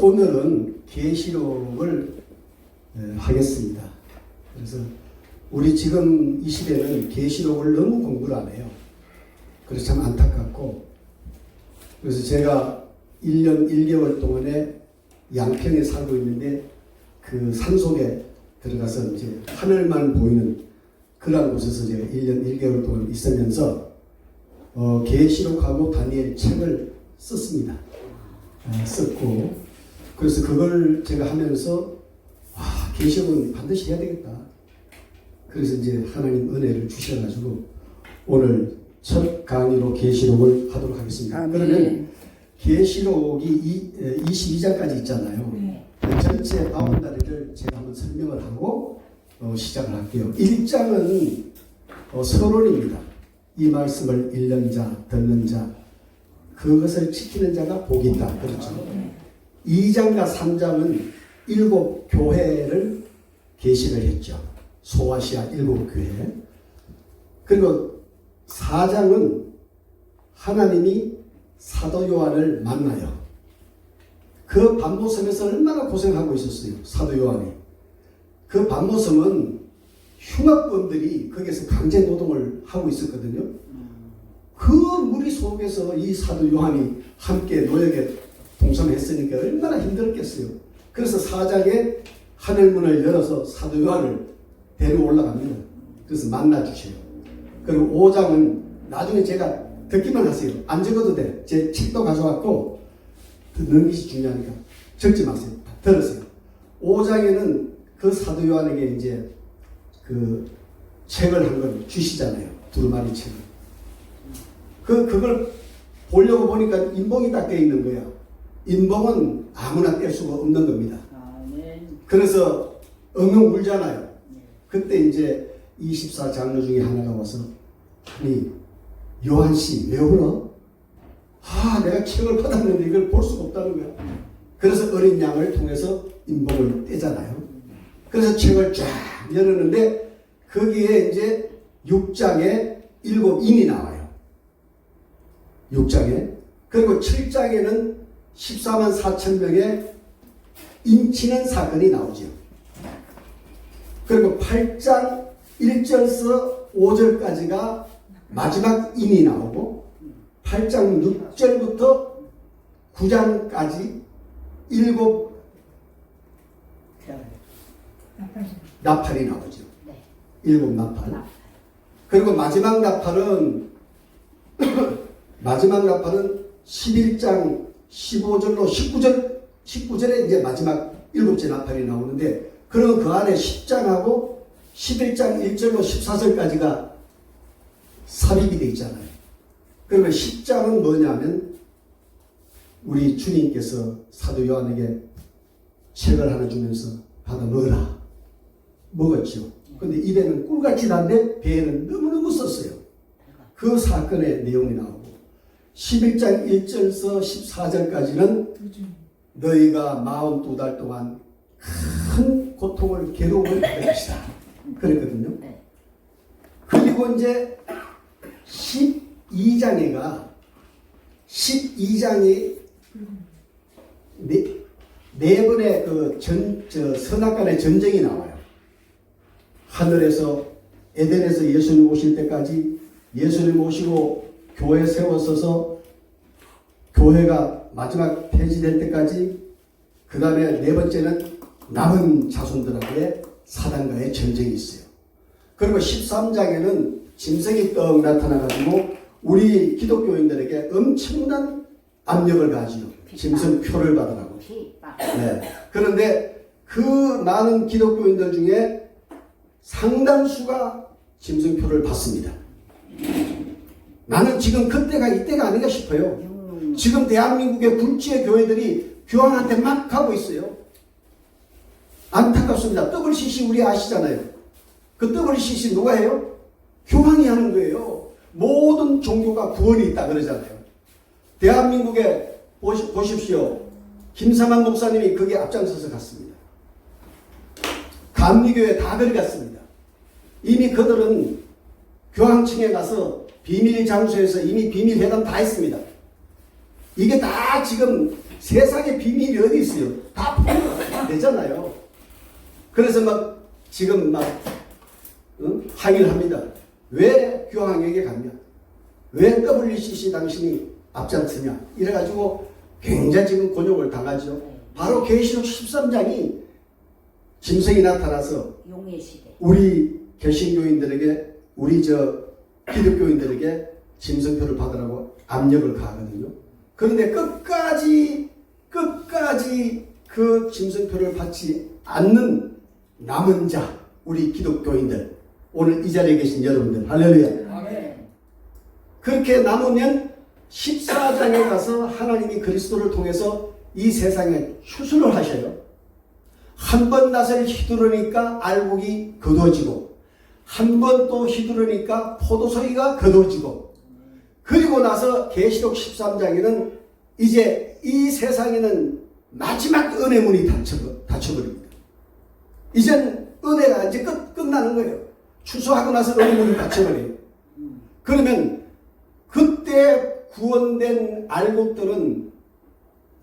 오늘은 계시록을 하겠습니다. 그래서 우리 지금 이 시대는 계시록을 너무 공부를 안 해요. 그래서 참 안타깝고, 그래서 제가 1년 1개월 동안에 양평에 살고 있는데 그 산속에 들어가서 이제 하늘만 보이는 그런 곳에서 제가 1년 1개월 동안 있으면서 계시록하고 다니엘 책을 썼습니다. 썼고, 그래서 그걸 제가 하면서 계시록은 반드시 해야 되겠다. 그래서 이제 하나님 은혜를 주셔가지고 오늘 첫 강의로 계시록을 하도록 하겠습니다. 그러면 계시록이 22장까지 있잖아요. 전체 40다리를 제가 한번 설명을 하고 시작을 할게요. 1장은 서론입니다. 이 말씀을 읽는 자, 듣는 자, 그것을 지키는 자가 복이 있다. 그렇죠. 2장과 3장은 7 교회를 계시를 했죠. 소아시아 7 교회. 그리고 4장은 하나님이 사도 요한을 만나요. 그 반모섬에서 얼마나 고생하고 있었어요. 사도 요한이. 그 반모섬은 흉악범들이 거기에서 강제 노동을 하고 있었거든요. 그 무리 속에서 이 사도 요한이 함께 노역에 동참했으니까 얼마나 힘들었겠어요. 그래서 4장에 하늘문을 열어서 사도 요한을 데리고 올라갑니다. 그래서 만나주세요. 그리고 5장은 나중에 제가 듣기만 하세요. 안 적어도 돼. 제 책도 가져왔고 듣는 것이 중요하니까 적지 마세요. 들으세요. 5장에는 그 사도 요한에게 이제 그 책을 한 걸 주시잖아요. 두루마리 책을. 그걸 보려고 보니까 인봉이 딱 떼어 있는 거야. 인봉은 아무나 뗄 수가 없는 겁니다. 그래서 엉엉 울잖아요. 그때 이제 24장로 중에 하나가 와서, 아니 요한씨 왜 울어? 내가 책을 받았는데 이걸 볼 수가 없다는 거야. 그래서 어린 양을 통해서 인봉을 떼잖아요. 그래서 책을 쫙 열었는데 거기에 이제 6장에 7인이 나와요. 6장에. 그리고 7장에는 14만 4천 명의 인치는 사건이 나오죠. 그리고 8장 1절에서 5절까지가 마지막 인이 나오고, 8장 6절부터 9장까지 7 나팔이 나오죠. 7 나팔. 그리고 마지막 나팔은 11장 15절로 19절에 이제 마지막 7째 나팔이 나오는데, 그러면 그 안에 10장하고 11장 1절로 14절까지가 삽입이 되어 있잖아요. 그러면 10장은 뭐냐면 우리 주님께서 사도 요한에게 책을 하나 주면서 받아 먹어라. 먹었죠. 근데 입에는 꿀같이 단데 배에는 너무너무 썼어요. 그 사건의 내용이 나오고, 11장 1절에서 14절까지는 너희가 42달 동안 큰 고통을, 괴로움을 받을 것이다. 그랬거든요. 그리고 이제 12장이 네 번의 선악간의 전쟁이 나와요. 하늘에서 에덴에서 예수님 오실 때까지, 예수님 오시고 교회 세워서서 교회가 마지막 폐지될 때까지, 그 다음에 네 번째는 남은 자손들하고의 사단과의 전쟁이 있어요. 그리고 13장에는 짐승이 떡 나타나가지고 우리 기독교인들에게 엄청난 압력을 가지요. 짐승 표를 받으라고. 네. 그런데 그 많은 기독교인들 중에 상당수가 짐승 표를 받습니다. 나는 지금 그때가 이때가 아닌가 싶어요. 지금 대한민국의 굴지의 교회들이 교황한테 막 가고 있어요. 안타깝습니다. WCC 우리 아시잖아요. 그 WCC 누가 해요? 교황이 하는 거예요. 모든 종교가 구원이 있다 그러잖아요. 대한민국에 보십시오. 김삼환 목사님이 거기에 앞장서서 갔습니다. 감리교회 다 들어갔습니다. 이미 그들은 교황청에 가서 비밀 장소에서 이미 비밀 회담 다 했습니다. 이게 다 지금 세상에 비밀이 어디 있어요? 다 풀면 되잖아요. 그래서 막 지금 막 항의를 합니다. 왜 교황에게 갔냐? 왜 WCC 당신이 앞장서냐? 이래가지고 굉장히 지금 곤욕을 당하죠. 바로 계시록 13장이 짐승이 나타나서 용의 시대. 우리 개신교인들에게 우리 기독교인들에게 짐승표를 받으라고 압력을 가하거든요. 그런데 끝까지 그 짐승표를 받지 않는 남은 자 우리 기독교인들 오늘 이 자리에 계신 여러분들 할렐루야. 아멘. 그렇게 남으면 14장에 가서 하나님이 그리스도를 통해서 이 세상에 추수를 하셔요. 한 번 낫을 휘두르니까 알곡이 거둬지고 한 번 또 휘두르니까 포도송이가 거둬지고 그리고 나서 계시록 13장에는 이제 이 세상에는 마지막 은혜 문이 닫혀버립니다. 이젠 은혜가 이제 끝나는 거예요. 추수하고 나서 은혜 문이 닫혀버려요. 그러면 그때 구원된 알곡들은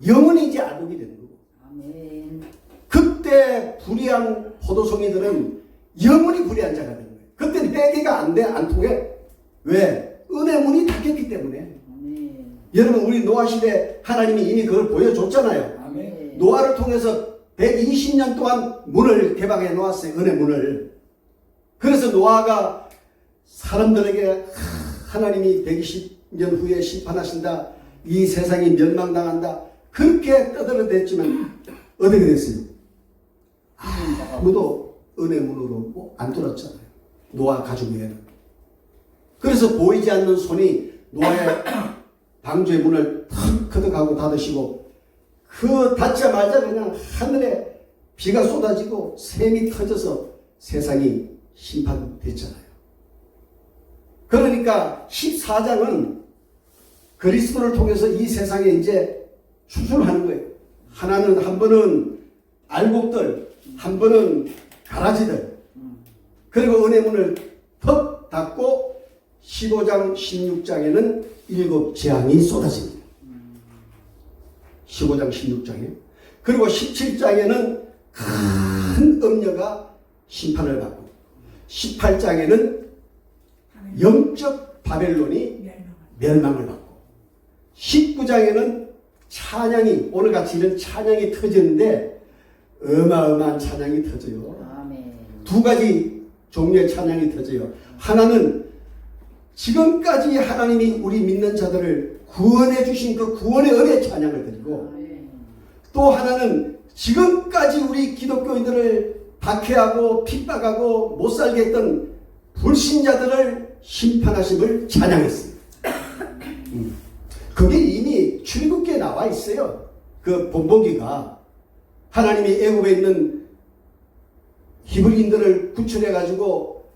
영원히 이제 알곡이 되는 거고 아멘. 그때 불의한 포도송이들은 영원히 불의한 자가 되는 거예요. 그때는 회개가 안 통해. 왜? 은혜 문이 닫혔기 때문에. 아멘. 여러분 우리 노아 시대 하나님이 이미 그걸 보여줬잖아요. 아멘. 노아를 통해서 120년 동안 문을 개방해 놓았어요. 은혜 문을. 그래서 노아가 사람들에게 하나님이 120년 후에 심판하신다. 이 세상이 멸망당한다. 그렇게 떠들어댔지만 어떻게 됐어요? 아무도 은혜 문으로 안 뚫었잖아요. 노아 가족 외에는. 그래서 보이지 않는 손이 노아의 방주의 문을 탁 커덕하고 닫으시고 그 닫자마자 그냥 하늘에 비가 쏟아지고 샘이 터져서 세상이 심판됐잖아요. 그러니까 14장은 그리스도를 통해서 이 세상에 이제 추수를 하는 거예요. 하나는 한 번은 알곡들, 한 번은 가라지들. 그리고 은혜 문을 턱 닫고 15장, 16장에는 7 재앙이 쏟아집니다. 15장, 16장에. 그리고 17장에는 큰 음녀가 심판을 받고 18장에는 영적 바벨론이 멸망을 받고 19장에는 찬양이 오늘같이 이런 찬양이 터지는데 어마어마한 찬양이 터져요. 아멘. 두 가지 종류의 찬양이 터져요. 하나는 지금까지 하나님이 우리 믿는 자들을 구원해 주신 그 구원의 은혜 찬양을 드리고 또 하나는 지금까지 우리 기독교인들을 박해하고 핍박하고 못살게 했던 불신자들을 심판하심을 찬양했습니다. 그게 이미 출애굽기에 나와 있어요. 그 본보기가 하나님이 애굽에 있는 히브리인들을 구출해 가지고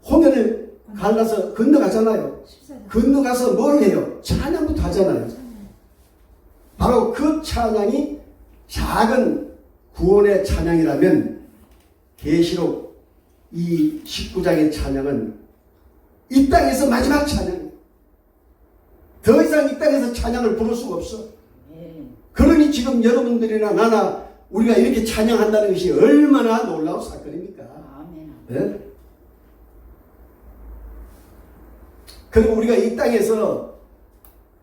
홍해를 갈라서 건너가잖아요. 건너가서 뭘 해요? 찬양부터 하잖아요. 바로 그 찬양이 작은 구원의 찬양이라면 계시록 이 19장의 찬양은 이 땅에서 마지막 찬양이에요. 더 이상 이 땅에서 찬양을 부를 수가 없어. 그러니 지금 여러분들이나 나나 우리가 이렇게 찬양한다는 것이 얼마나 놀라운 사건입니까? 네? 그리고 우리가 이 땅에서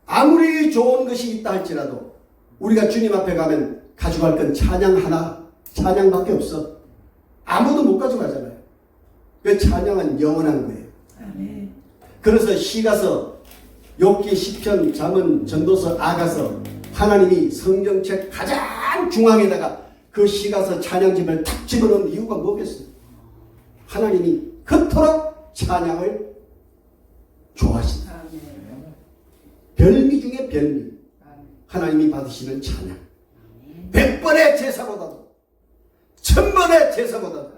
아무리 좋은 것이 있다 할지라도 우리가 주님 앞에 가면 가져갈 건 찬양 하나, 찬양밖에 없어. 아무도 못 가져가잖아요. 그 찬양은 영원한 거예요. 아멘. 그래서 시가서, 욥기, 시편, 잠언, 전도서, 아가서 하나님이 성경책 가장 중앙에다가 그 시가서 찬양집을 탁 집어넣은 이유가 뭐겠어요? 하나님이 그토록 찬양을 좋아하신다. 별미 중에 별미. 하나님이 받으시는 찬양. 100번의 제사보다도 1000번의 제사보다도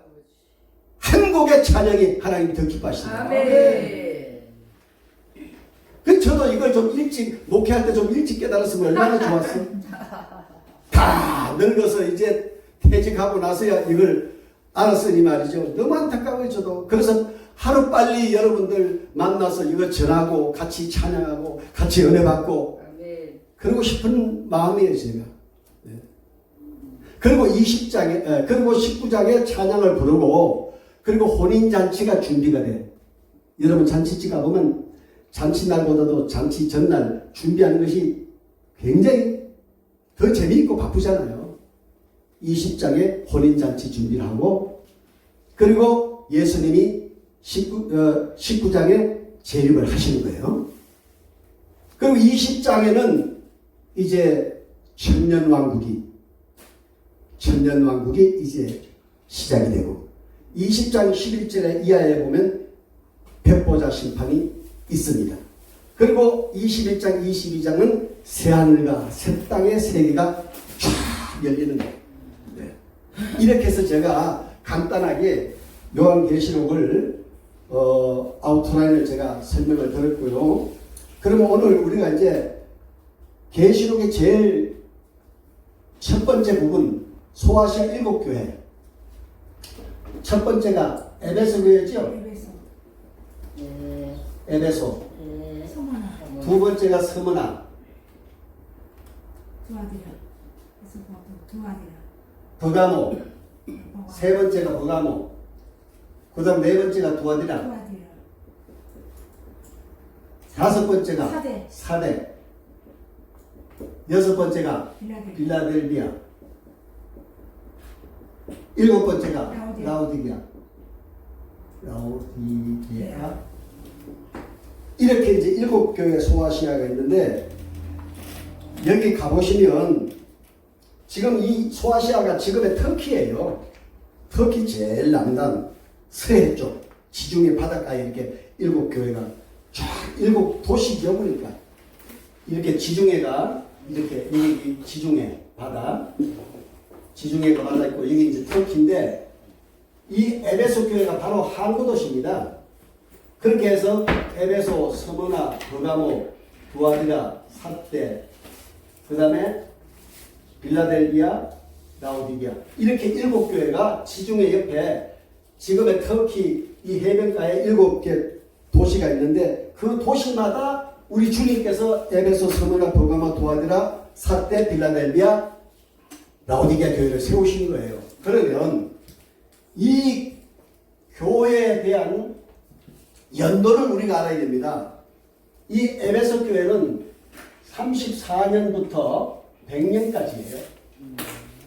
한 곡의 찬양이 하나님이 더 기뻐하신다. 그 저도 이걸 좀 일찍 목회할 때 좀 일찍 깨달았으면 얼마나 좋았어. 다 늙어서 이제 퇴직하고 나서야 이걸 알았으니 말이죠. 너무 안타까워요 저도. 그래서 하루빨리 여러분들 만나서 이거 전하고 같이 찬양하고 같이 은혜 받고 그러고 싶은 마음이에요, 제가. 네. 그리고 20장에, 그리고 19장에 찬양을 부르고, 그리고 혼인잔치가 준비가 돼. 여러분 잔치집 가보면 잔치날보다도 잔치 전날 준비하는 것이 굉장히 더 재미있고 바쁘잖아요. 20장에 혼인잔치 준비를 하고, 그리고 예수님이 19장에 재림을 하시는 거예요. 그리고 20장에는 이제 천년왕국이 이제 시작이 되고, 20장 11절에 이하에 보면 백보자 심판이 있습니다. 그리고 21장 22장은 새하늘과 새 땅의 세계가 쫙 열리는 거예요. 네. 이렇게 해서 제가 간단하게 요한계시록을 아우트라인을 제가 설명을 드렸고요. 그러면 오늘 우리가 이제 계시록의 제일 첫 번째 부분 소아시아 7교회, 첫 번째가 에베소 교회죠. 네. 에베소. 네. 두 번째가 스무나. 버가모. 세 번째가 버가모. 그 다음 네 번째가 두아디라. 다섯 번째가 사대. 여섯 번째가 빌라델비아. 일곱 번째가 라오디게아. 이렇게 이제 7교회 소아시아가 있는데, 여기 가보시면 지금 이 소아시아가 지금의 터키예요. 터키 제일 남단 서해 쪽 지중해 바닷가에 이렇게 7교회가 쫙 7도시 지역이니까 이렇게 지중해가 이렇게 여기 지중해 바다, 지중해가 바다 있고 여기 이제 터키인데, 이 에베소 교회가 바로 항구 도시입니다. 그렇게 해서 에베소, 스무나, 버가모, 두아디라, 사대, 그 다음에 빌라델비아, 라오디게아, 이렇게 7교회가 지중해 옆에 지금의 터키 이 해변가에 7개 도시가 있는데, 그 도시마다 우리 주님께서 에베소, 스무나, 버가모, 두아디라, 사대, 빌라델비아, 라오디게아 교회를 세우신 거예요. 그러면 이 교회에 대한 연도를 우리가 알아야 됩니다. 이 에베소 교회는 34년부터 100년까지예요.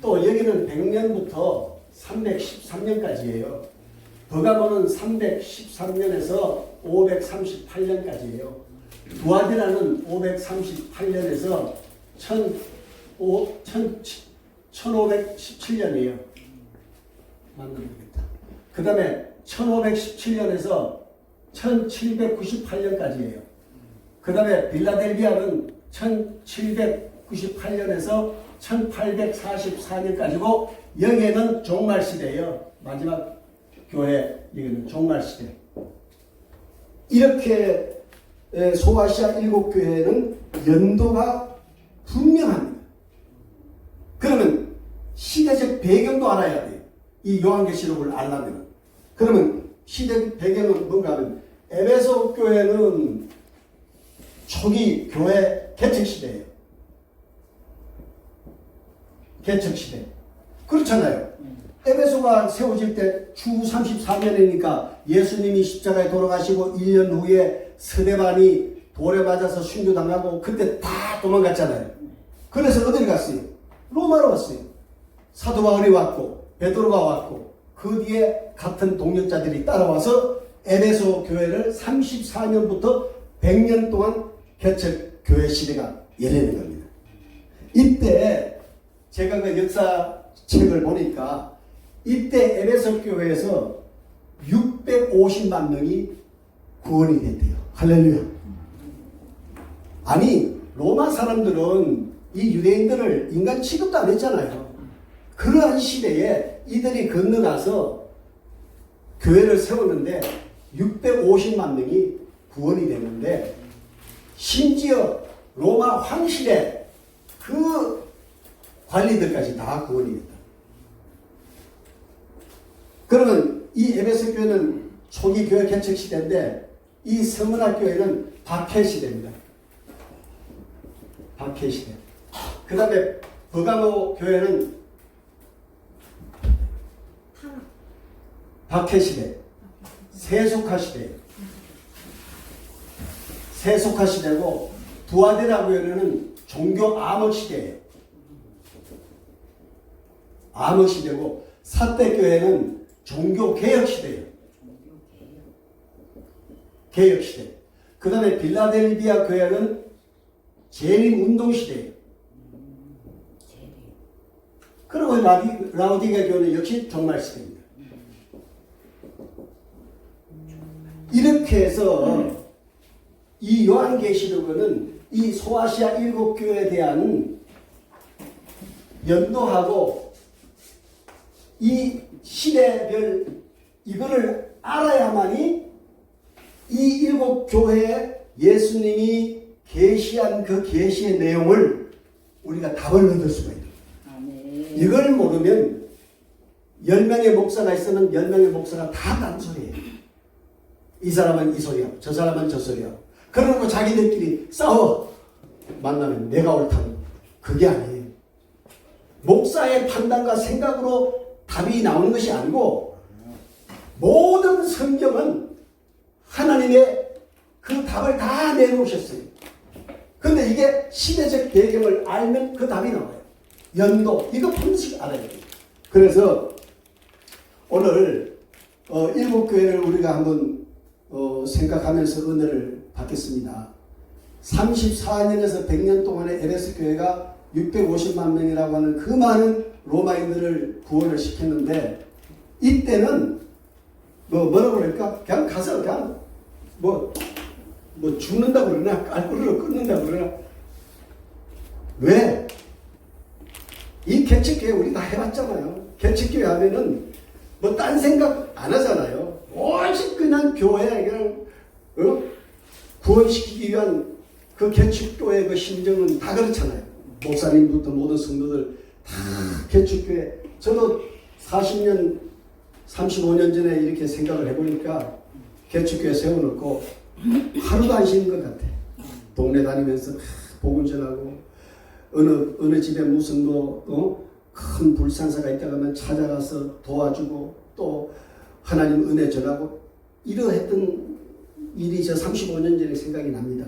또 여기는 100년부터 313년까지예요. 버가모는 313년에서 538년까지예요. 두아디라는 538년에서 1517년이에요. 맞는다. 그 다음에 1517년에서 1798년까지예요. 그 다음에 빌라델비아는 1798년에서 1844년까지고, 여기에는 종말시대예요. 마지막 교회, 여기는 종말시대. 이렇게 소아시아 7교회는 연도가 분명합니다. 그러면 시대적 배경도 알아야 돼요. 이 요한계시록을 알려면. 그러면 시대 배경은 뭔가 하면, 에베소 교회는 초기 교회 개척시대예요. 개척시대. 그렇잖아요. 에베소가 세워질 때 주 34년이니까 예수님이 십자가에 돌아가시고 1년 후에 스데반이 돌에 맞아서 순교당하고 그때 다 도망갔잖아요. 그래서 어디를 갔어요? 로마로 왔어요. 사도 바울이 왔고 베드로가 왔고 그 뒤에 같은 동역자들이 따라와서 에베소 교회를 34년부터 100년 동안 개척 교회 시대가 열리는 겁니다. 이때 제가 그 역사책을 보니까 이때 에베소 교회에서 650만 명이 구원이 됐대요. 할렐루야. 아니 로마 사람들은 이 유대인들을 인간 취급도 안 했잖아요. 그러한 시대에 이들이 건너가서 교회를 세웠는데 650만 명이 구원이 됐는데, 심지어 로마 황실의 그 관리들까지 다 구원이 됐다. 그러면 이 에베소 교회는 초기 교회 개척 시대인데, 이 서문학 교회는 박해 시대입니다. 박해시대. 그 다음에 버가모 교회는 박해시대. 세속화시대예요. 세속화시대고 부하데라 교회는 종교 암흑시대예요. 암흑시대고 사대교회는 종교개혁시대예요. 개혁시대. 그 다음에 빌라델비아 교회는 재림운동시대예요. 그리고 라우디게 교회는 역시 종말시대입니다. 이렇게 해서 이 요한계시록은 이 소아시아 일곱 교회에 대한 연도하고 이 시대별 이거를 알아야만이 이 일곱 교회에 예수님이 계시한 그 계시의 내용을 우리가 답을 얻을 수가 있다. 이걸 모르면 10명의 목사가 있으면 10명의 목사가 다 딴 소리예요. 이 사람은 이 소리야, 저 사람은 저 소리야. 그러고 자기들끼리 싸워. 만나면 내가 옳다고. 그게 아니에요. 목사의 판단과 생각으로 답이 나오는 것이 아니고 모든 성경은 하나님의 그 답을 다 내놓으셨어요. 근데 이게 시대적 배경을 알면 그 답이 나와요. 연도, 이거 반드시 알아야 돼요. 그래서 오늘 일곱 교회를 우리가 한번 생각하면서 은혜를 받겠습니다. 34년에서 100년 동안의 에베소 교회가 650만 명이라고 하는 그 많은 로마인들을 구원을 시켰는데 이때는 뭐라고 그럴까? 그냥 가서 그냥 뭐 죽는다고 그러나 깔꾸리로 끊는다고 그러나 왜? 이 개척교회 우리 다 해봤잖아요. 개척교회 하면은 뭐 딴 생각 안 하잖아요. 오직 그냥 교회 그냥 구원시키기 위한 그 개척교회 그 심정은 다 그렇잖아요. 목사님부터 모든 성도들 다 개척교회. 저도 40년 35년 전에 이렇게 생각을 해보니까 개척교회 세워놓고 하루도 안 쉬는 것 같아. 동네 다니면서 복음 전하고 어느 집에 무슨 큰 불상사가 있다가 하면 찾아가서 도와주고 또 하나님 은혜 전하고 이러했던 일이 저 35년 전에 생각이 납니다.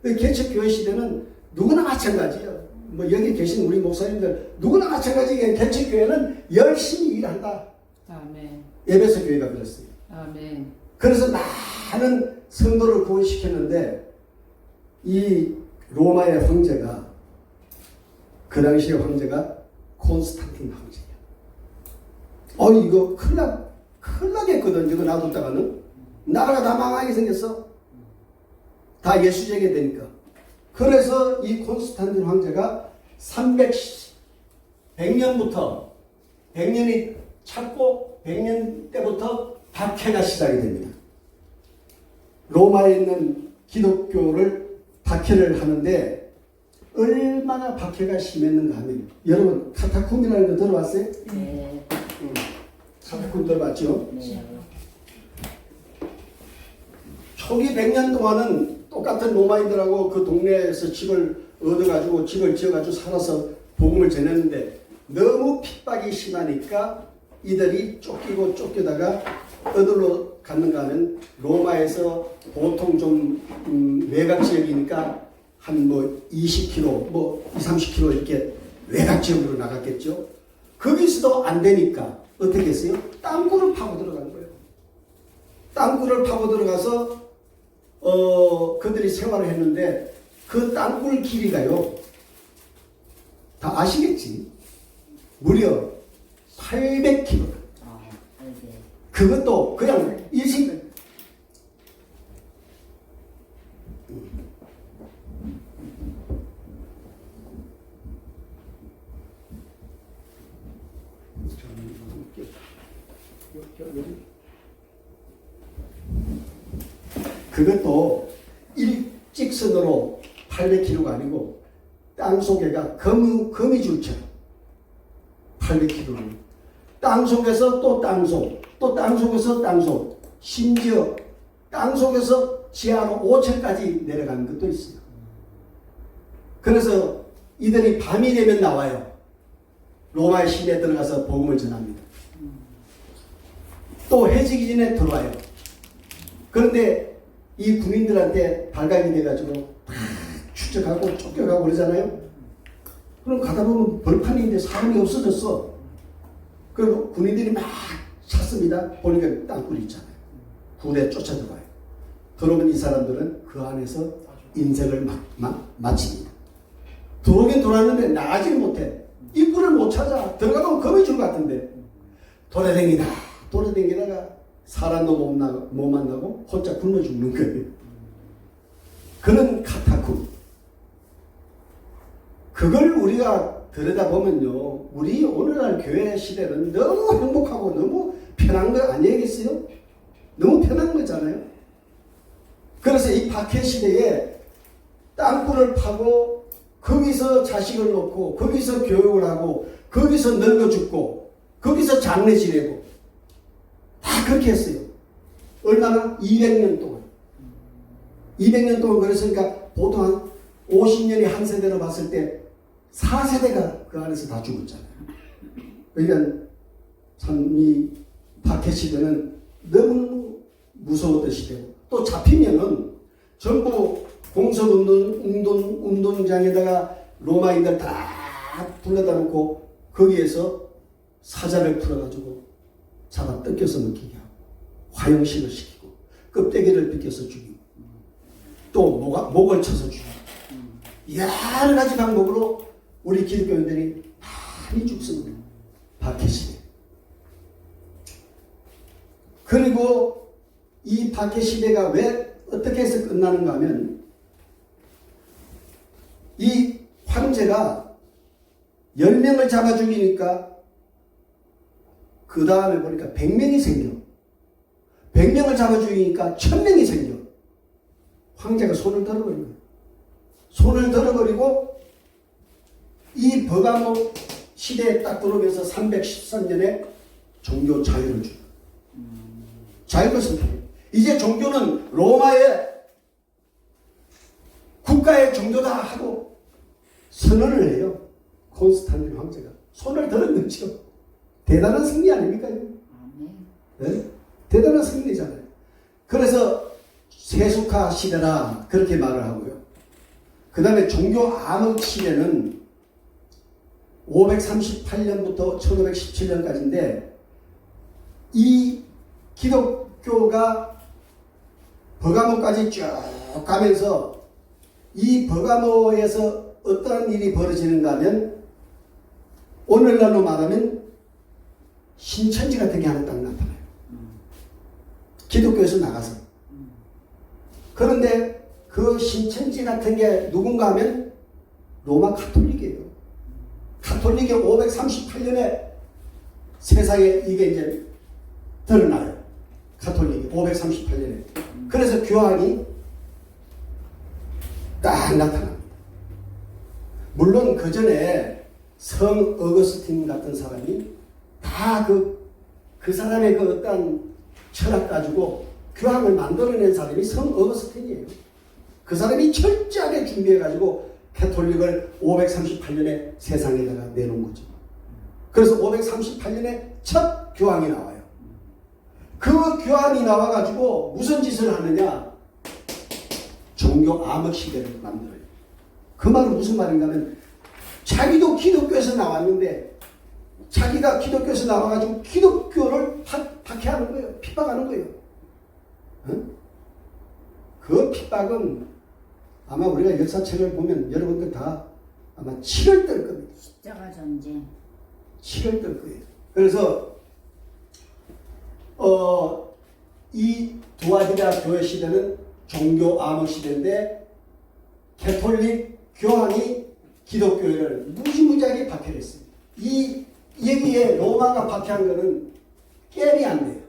개척교회 시대는 누구나 마찬가지예요. 뭐 여기 계신 우리 목사님들 누구나 마찬가지예요. 개척교회는 열심히 일한다. 아멘. 에베소 교회가 그랬어요. 아멘. 그래서 많은 성도를 구원시켰는데 이 로마의 황제가 그 당시의 황제가 콘스탄틴 황제예요. 이거 큰일 나겠거든. 이거 놔뒀다가는 나라가 다 망하게 생겼어. 다 예수제게 되니까. 그래서 이 콘스탄틴 황제가 100년부터 100년이 찼고 100년 때부터 박해가 시작이 됩니다. 로마에 있는 기독교를 박해를 하는데 얼마나 박해가 심했는가 하면 여러분 카타콤이라는 거 들어봤어요? 네. 카타콤 들어봤죠? 네. 초기 100년 동안은 똑같은 로마인들하고 그 동네에서 집을 얻어가지고 집을 지어가지고 살아서 복음을 전했는데 너무 핍박이 심하니까 이들이 쫓기고 쫓기다가 어디로 갔는가 하면 로마에서 보통 좀 외곽 지역이니까 한 20km, 30km 이렇게 외곽 지역으로 나갔겠죠. 거기서도 안 되니까 어떻게 했어요? 땅굴을 파고 들어간 거예요. 땅굴을 파고 들어가서 그들이 생활을 했는데 그 땅굴 길이가요. 다 아시겠지? 무려 800km. 그것도 그냥 일식 그것도 일직선으로 800km가 아니고 땅속에가 거미줄처럼 800km를 땅속에서 또 땅속, 또 땅속에서 땅속, 심지어 땅속에서 지하로 5층까지 내려가는 것도 있어요. 그래서 이들이 밤이 되면 나와요. 로마의 시내에 들어가서 복음을 전합니다. 또 해지기 전에 들어와요. 그런데 이 군인들한테 발각이 돼가지고 다 추적하고 쫓겨가고 그러잖아요. 그럼 가다 보면 벌판인데 사람이 없어졌어. 그럼 군인들이 막 찾습니다. 보니까 땅굴이 있잖아요. 군에 쫓아들어와요. 들어오면 이 사람들은 그 안에서 인생을 마칩니다. 들어오긴 들어왔는데 나가지를 못해. 입구를 못 찾아. 들어가면 겁이 줄 것 같은데 돌아다니다가 사람도 못 만나고 혼자 굶어 죽는 거예요. 그런 카타콤. 그걸 우리가 들여다보면요, 우리 오늘날 교회 시대는 너무 행복하고 너무 편한 거 아니겠어요? 너무 편한 거잖아요. 그래서 이 박해 시대에 땅굴을 파고 거기서 자식을 놓고 거기서 교육을 하고 거기서 늙어 죽고 거기서 장례 지내고 다 그렇게 했어요. 얼마나? 200년 동안. 200년 동안 그랬으니까 보통 한 50년이 한 세대로 봤을 때 4세대가 그 안에서 다 죽었잖아요. 그러니까 참 이 박해 시대는 너무 무서웠던 시대고, 또 잡히면은 전부 공석운동장에다가 로마인들 다 불러다 놓고 거기에서 사자를 풀어가지고 잡아 뜯겨서 먹히게 하고 화형식을 시키고 껍데기를 벗겨서 죽이고 또 목을 쳐서 죽이고 여러 가지 방법으로 우리 기독교인들이 많이 죽습니다. 박해시대. 그리고 이 박해시대가 왜 어떻게 해서 끝나는가 하면 이 황제가 10명을 잡아 죽이니까 그 다음에 보니까 100명이 생겨. 100명을 잡아 죽이니까 1000명이 생겨. 황제가 손을 들어버린 거예요. 손을 들어버리고 이 버가모 시대에 딱 들어오면서 313년에 종교 자유를 줍니다. 자유를 선택해요. 이제 종교는 로마의 국가의 종교다 하고 선언을 해요. 콘스탄틴 황제가 손을 들은 거죠. 대단한 승리 아닙니까? 네? 대단한 승리잖아요. 그래서 세속화 시대라 그렇게 말을 하고요. 그 다음에 종교 암흑 시대는 538년부터 1517년까지인데 이 기독교가 버가모까지 쭉 가면서 이 버가모에서 어떤 일이 벌어지는가 하면 오늘날로 말하면 신천지 같은 게 하나 딱 나타나요. 기독교에서 나가서. 그런데 그 신천지 같은 게 누군가 하면 로마 가톨릭이에요. 가톨릭이 538년에 세상에 이게 이제 드러나요. 가톨릭이 538년에. 그래서 교황이 딱 나타납니다. 물론 그 전에 성 어거스틴 같은 사람이 다 그 사람의 그 어떤 철학 가지고 교황을 만들어낸 사람이 성 어거스틴이에요. 그 사람이 철저하게 준비해가지고 가톨릭을 538년에 세상에다가 내놓은 거죠. 그래서 538년에 첫 교황이 나와요. 그 교황이 나와가지고 무슨 짓을 하느냐? 종교 암흑 시대를 만들어요. 그 말은 무슨 말인가 하면 자기도 기독교에서 나왔는데 자기가 기독교에서 나와가지고 기독교를 박해하는 거예요. 핍박하는 거예요. 응? 그 핍박은 아마 우리가 역사책을 보면 여러분들 다 아마 치를 떨 겁니다. 십자가 전쟁. 치를 떨 거예요. 그래서 이 두아디라 교회 시대는 종교 암흑 시대인데 가톨릭 교황이 기독교회를 무지무지하게 박해를 했습니다. 이 여기에 로마가 박해한 거는 게임이 안 돼요.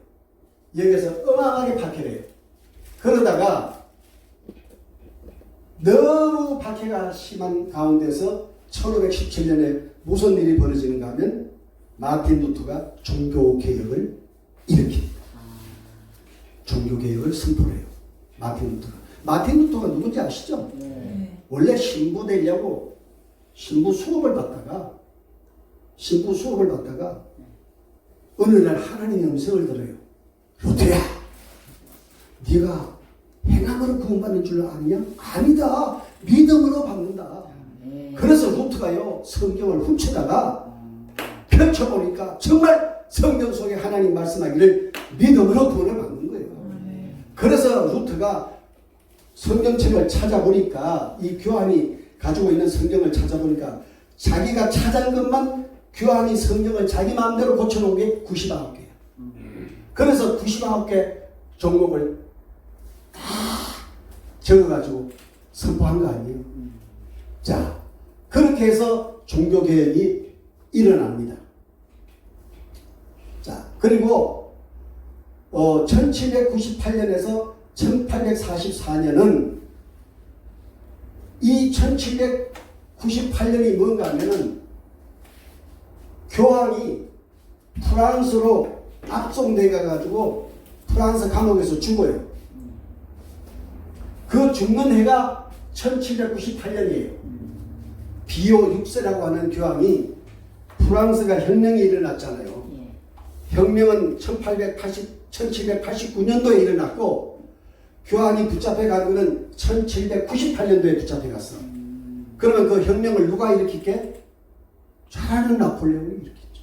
여기서 어마어마하게 박해를 해요. 그러다가 너무 박해가 심한 가운데서 1517년에 무슨 일이 벌어지는가 하면 마틴 루터가 종교개혁을 일으킵니다. 종교개혁을 선포해요. 마틴 루터가. 마틴 루터가 누군지 아시죠? 네. 원래 신부 되려고 신부 수업을 받다가 어느 날 하나님의 음성을 들어요. 루트야, 네가 행함으로 구원받는 줄 아느냐? 아니다. 믿음으로 받는다. 그래서 루트가요, 성경을 훔치다가 펼쳐보니까 정말 성경 속에 하나님 말씀하기를 믿음으로 구원을 받는 거예요. 그래서 루트가 성경책을 찾아보니까, 이 교환이 가지고 있는 성경을 찾아보니까 자기가 찾은 것만 교환이 성경을 자기 마음대로 고쳐놓은 게 99개예요. 그래서 99개 종목을 다 적어가지고 선포한 거 아니에요. 자, 그렇게 해서 종교개혁이 일어납니다. 자, 그리고 1798년에서 1844년은 이 1798년이 뭔가 하면은 교황이 프랑스로 압송돼 가지고 프랑스 감옥에서 죽어요. 그 죽는 해가 1798년이에요. 비오 6세라고 하는 교황이, 프랑스가 혁명이 일어났잖아요. 혁명은 1789년도에 일어났고 교황이 붙잡혀 간 거는 1798년도에 붙잡혀 갔어. 그러면 그 혁명을 누가 일으켰게? 잘하는 나폴레옹이 일으켰죠.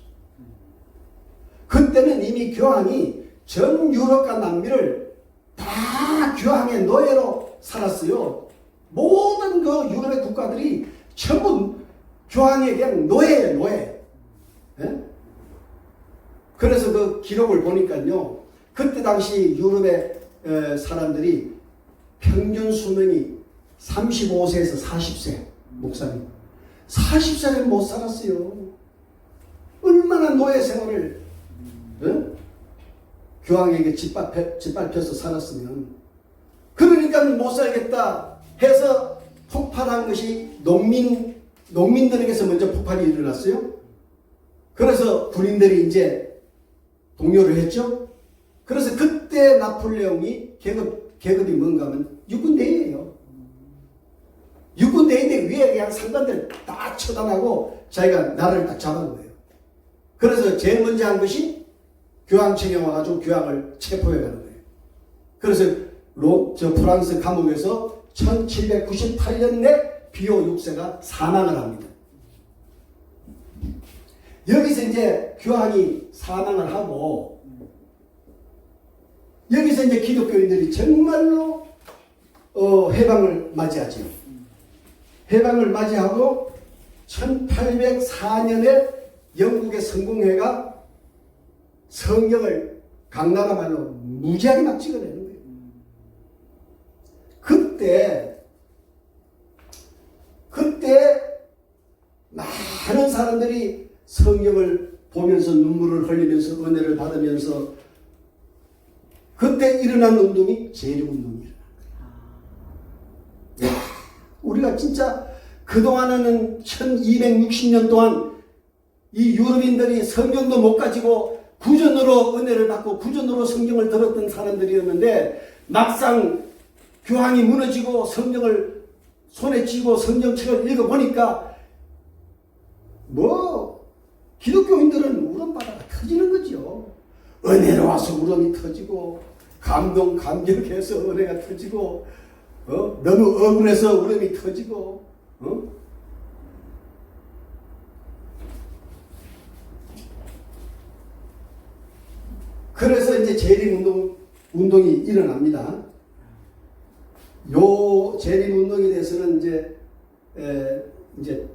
그때는 이미 교황이 전 유럽과 남미를 다 교황의 노예로 살았어요. 모든 그 유럽의 국가들이 전부 교황의 그냥 노예예요, 노예. 예? 그래서 그 기록을 보니까요, 그때 당시 유럽의 사람들이 평균 수명이 35세에서 40세, 목사님. 40세는 못 살았어요. 얼마나 노예 생활을 교황에게 짓밟혀서 살았으면. 그러니까 못 살겠다 해서 폭발한 것이 농민들에게서 먼저 폭발이 일어났어요. 그래서 군인들이 이제 동요를 했죠. 그래서 그때 나폴레옹이 계급이 뭔가 하면 육군대위예요. 육군대위인데 위에 그냥 상관들 다 처단하고 자기가 나라를 딱 잡은 거예요. 그래서 제일 먼저 한 것이 교황청에 와가지고 교황을 체포해 가는 거예요. 그래서 프랑스 감옥에서 1798년에 비오 6세가 사망을 합니다. 여기서 이제 교황이 사망을 하고, 여기서 이제 기독교인들이 정말로 해방을 맞이하죠. 해방을 맞이하고 1804년에 영국의 성공회가 성경을 강나라 말로 무지하게 막 찍어내는 거예요. 그때 많은 사람들이 성경을 보면서 눈물을 흘리면서 은혜를 받으면서 그때 일어난 운동이 재림운동이 일어난 거예요. 우리가 진짜 그동안은 1260년 동안 이 유럽인들이 성경도 못 가지고 구전으로 은혜를 받고 구전으로 성경을 들었던 사람들이었는데, 막상 교황이 무너지고 성경을 손에 쥐고 성경책을 읽어보니까 기독교인들은 울음바다가 터지는 거죠. 은혜로 와서 울음이 터지고, 감격해서 은혜가 터지고, 너무 억울해서 울음이 터지고, 그래서 이제 재림운동이 일어납니다. 요 재림운동에 대해서는 이제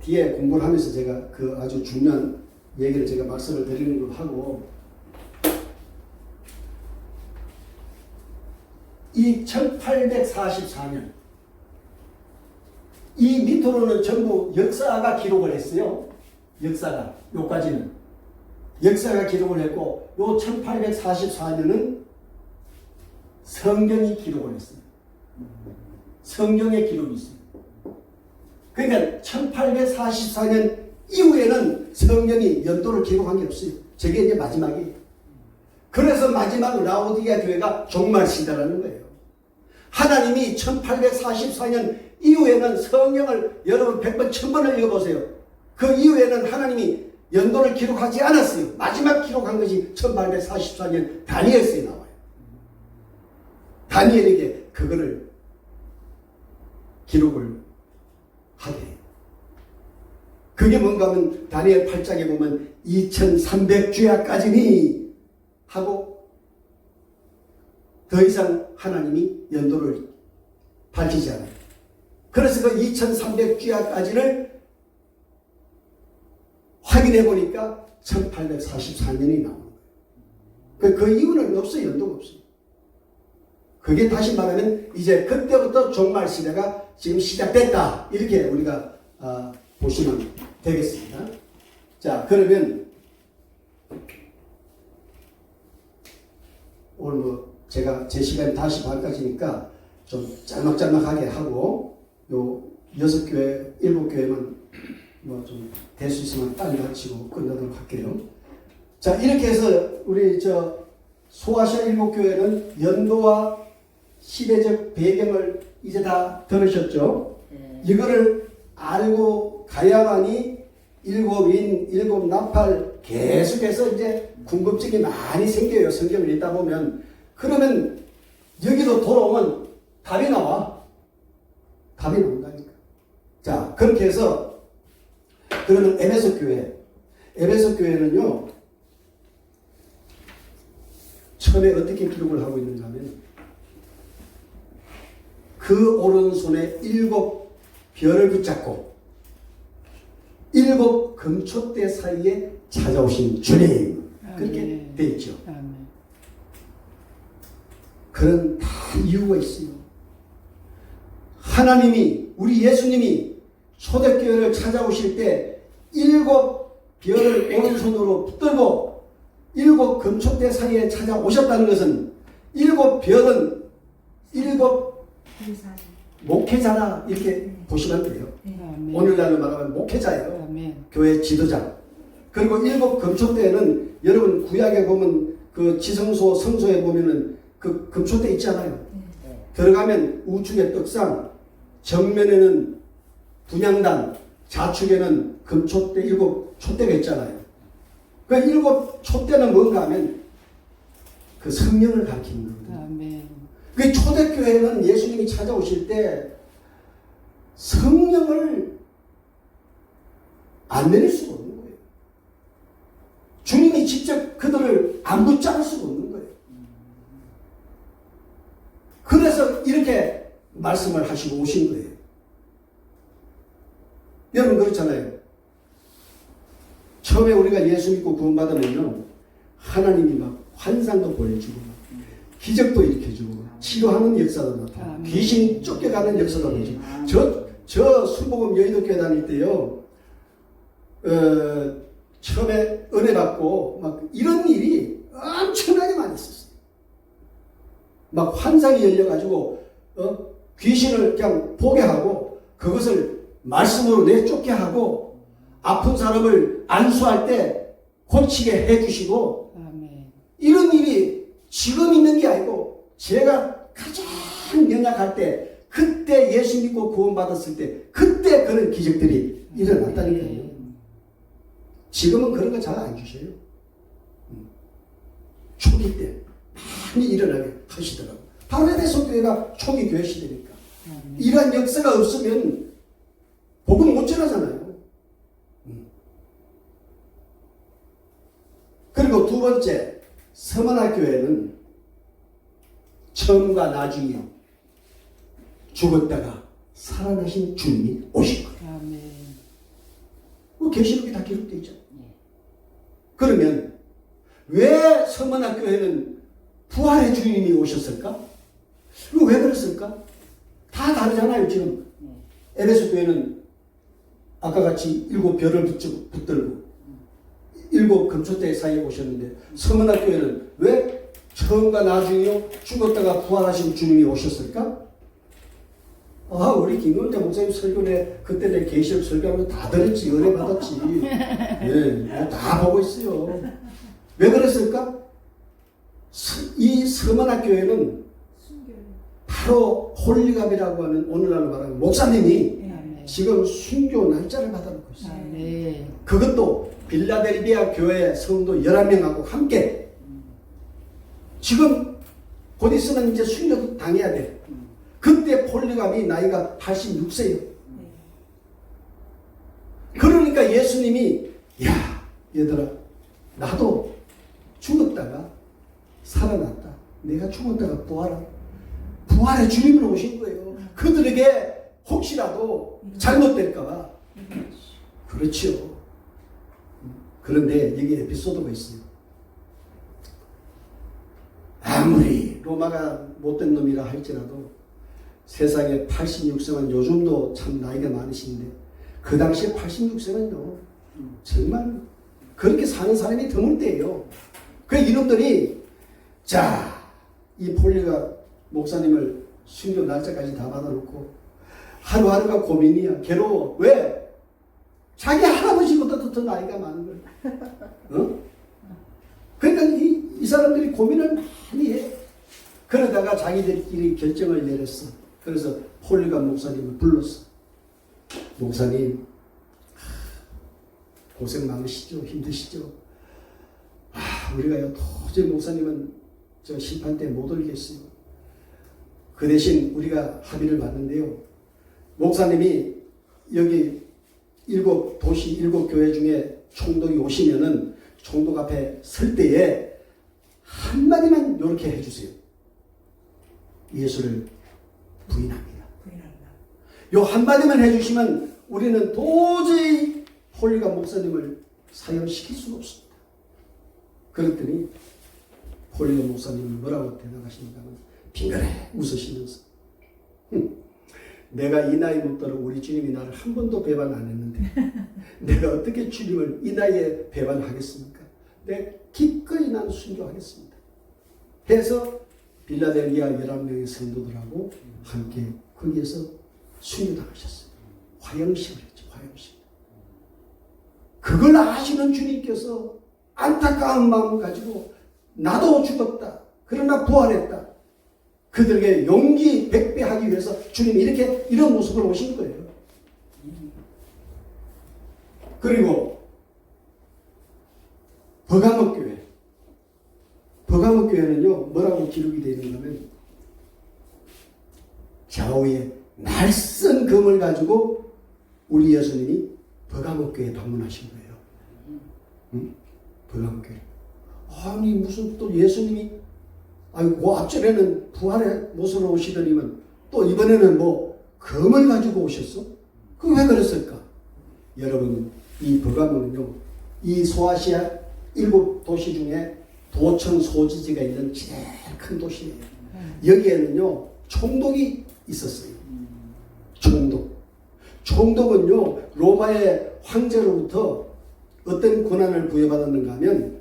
뒤에 공부를 하면서 제가 그 아주 중요한 얘기를 제가 말씀을 드리는 걸로 하고, 이 1844년, 이 밑으로는 전부 역사가 기록을 했어요. 역사가, 요까지는. 역사가 기록을 했고, 요 1844년은 성경이 기록을 했어요. 성경의 기록이 있어요. 그러니까 1844년 이후에는 성경이 연도를 기록한 게 없어요. 저게 이제 마지막이에요. 그래서 마지막 라오디게아 교회가 종말시대라는 거예요. 하나님이 1844년 이후에는 성경을 여러분 100번, 1000번을 읽어보세요. 그 이후에는 하나님이 연도를 기록하지 않았어요. 마지막 기록한 것이 1844년 다니엘서에 나와요. 다니엘에게 그거를 기록을 하게 해요. 그게 뭔가 하면 다니엘 8장에 보면 2300주야까지니 하고 더 이상 하나님이 연도를 밝히지 않아요. 그래서 그 2300주야까지를 확인해 보니까 1844년이 나오는 거예요. 그 이유는 없어요. 연도가 없어요. 그게 다시 말하면 이제 그때부터 종말 시대가 지금 시작됐다. 이렇게 우리가 보시면 되겠습니다. 자, 그러면 오늘 뭐 제가 제 시간이 5시 반까지니까 좀 짤막짤막하게 하고 요 6교회, 7교회만 뭐 좀 될 수 있으면 빨리 마치고 끝나도록 할게요. 자, 이렇게 해서 우리 소아시아 7교회는 연도와 시대적 배경을 이제 다 들으셨죠? 이거를 알고 가야만이 7인, 7나팔 계속해서 이제 궁금증이 많이 생겨요. 성경을 읽다 보면. 그러면 여기로 돌아오면 답이 나와. 답이 나온다니까. 자, 그렇게 해서 그러면 에베소 교회는요, 처음에 어떻게 기록을 하고 있는가 하면 그 오른손에 7 별을 붙잡고 7 금초대 사이에 찾아오신 주님. 그렇게 돼 있죠. 그런 다 이유가 있어요. 하나님이, 우리 예수님이 초대교회를 찾아오실 때 7 별을 오른손으로 붙들고 7 금초대 사이에 찾아오셨다는 것은 7 별은 7 목회자라 이렇게 보시면 돼요. 오늘날로 말하면 목회자예요. 교회 지도자. 그리고 7 금초대에는 여러분 구약에 보면 그 지성소 성소에 보면은 그 금초대 있잖아요. 들어가면 우측에 떡상, 정면에는 분향단, 좌측에는 금초대 7 촛대가 있잖아요. 그 7 촛대는 뭔가 하면 그 성령을 가리키는 거거든요. 그 초대교회는 예수님이 찾아오실 때 성령을 안 내릴 수가 없는 거예요. 주님이 직접 그들을 안 붙잡을 수가 없는 거예요. 그래서 이렇게 말씀을 하시고 오신 거예요. 여러분 그렇잖아요. 처음에 우리가 예수 믿고 구원받으면요, 하나님이 막 환상도 보여주고 기적도 일으켜주고 치료하는 역사도 나타나고 귀신 쫓겨가는 역사도 보여주고. 저 순복음 여의도교회 다닐 때요, 처음에 은혜 받고 막 이런 일이 엄청나게 많이 있었어요. 막 환상이 열려가지고 귀신을 그냥 보게 하고 그것을 말씀으로 내쫓게 하고 아픈 사람을 안수할 때 고치게 해주시고 이런 일이 지금 있는 게 아니고 제가 가장 연약할 때 그때 예수 믿고 구원받았을 때 그때 그런 기적들이 일어났다니까요. 지금은 그런 거 잘 안 주셔요. 초기 때 많이 일어나게 하시더라고요. 바로 에베소 교회가 초기 교회 시대니까. 이러한 역사가 없으면 복음 못 전하잖아요. 그리고 두 번째, 서머나 교회는 처음과 나중에 죽었다가 살아나신 주님이 오신 거예요. 그 계시록이 다 기록되어 있죠. 그러면 왜 서머나 교회는 부활의 주님이 오셨을까? 왜 그랬을까? 다 다르잖아요. 지금 에베소 교회는 아까 같이 7 별을 붙들고 7 금초대 사이에 오셨는데 서머나 교회는 왜 처음과 나중에요 죽었다가 부활하신 주님이 오셨을까? 우리 김건태 목사님 설교에 그때 내 계시록 설교하면서 다 들었지. 은혜 받았지. 예, 다 보고 있어요. 왜 그랬을까? 이 서머나 교회는 바로 홀리갑이라고 하는 오늘날로 말하는 목사님이 아멘. 지금 순교 날짜를 받아놓고 있어요. 아멘. 그것도 빌라델비아 교회 성도 11명하고 함께 지금 곧 있으면 이제 순교 당해야 돼. 그때 폴리갑이 나이가 86세예요. 그러니까 예수님이 야 얘들아 나도 죽었다가 살아났다. 내가 죽었다가 부활의 주님으로 오신 거예요. 그들에게 혹시라도 잘못될까봐. 그렇죠. 그런데 여기 에피소드가 있어요. 아무리 로마가 못된 놈이라 할지라도 세상에 86세만 요즘도 참 나이가 많으신데 그 당시에 86세는요 정말 그렇게 사는 사람이 드물 때예요. 그 이놈들이 이 폴리가 목사님을 순교 날짜까지 다 받아놓고 하루하루가 고민이야. 괴로워. 왜? 자기 할아버지보다도 더 나이가 많은 거야. 어? 그러니까 이 사람들이 고민을 많이 해. 그러다가 자기들끼리 결정을 내렸어. 그래서 폴리가 목사님을 불렀어. 목사님, 고생 많으시죠? 힘드시죠? 우리가요, 도저히 목사님은 저 심판 때 못 올리겠어요. 그 대신 우리가 합의를 봤는데요. 목사님이 여기 7도시 7교회 중에 총독이 오시면은 총독 앞에 설 때에 한마디만 이렇게 해주세요. 예수를 부인합니다. 요 한마디만 해주시면 우리는 도저히 폴리가 목사님을 사형시킬 수가 없습니다. 그랬더니 폴리가 목사님은 뭐라고 대답하십니까? 빙그레 웃으시면서 내가 이 나이 먹도록 우리 주님이 나를 한 번도 배반 안 했는데 내가 어떻게 주님을 이 나이에 배반하겠습니까? 내가 기꺼이 나는 순교하겠습니다. 해서 빌라델비아 11명의 성도들하고 함께 거기에서 순교당하셨어요. 화형식을 했죠. 화형식. 그걸 아시는 주님께서 안타까운 마음을 가지고 나도 죽었다. 그러나 부활했다. 그들에게 용기 100배 하기 위해서 주님이 이런 모습을 오신 거예요. 그리고 버가모 교회. 버가모 교회는요, 뭐라고 기록이 되어 있는가 하면 좌우에 날쌘 금을 가지고 우리 예수님이 버가모 교회에 방문하신 거예요. 응? 버가모 교회. 아니 무슨 또 예수님이 그 앞전에는 부활의 모습으로 오시더니만 또 이번에는 뭐 금을 가지고 오셨어? 그 왜 그랬을까? 여러분 이 버가모는요 이 소아시아 7도시 중에 도청 소지지가 있는 제일 큰 도시예요. 여기에는요 총독이 있었어요. 총독은요 로마의 황제로부터 어떤 권한을 부여받았는가 하면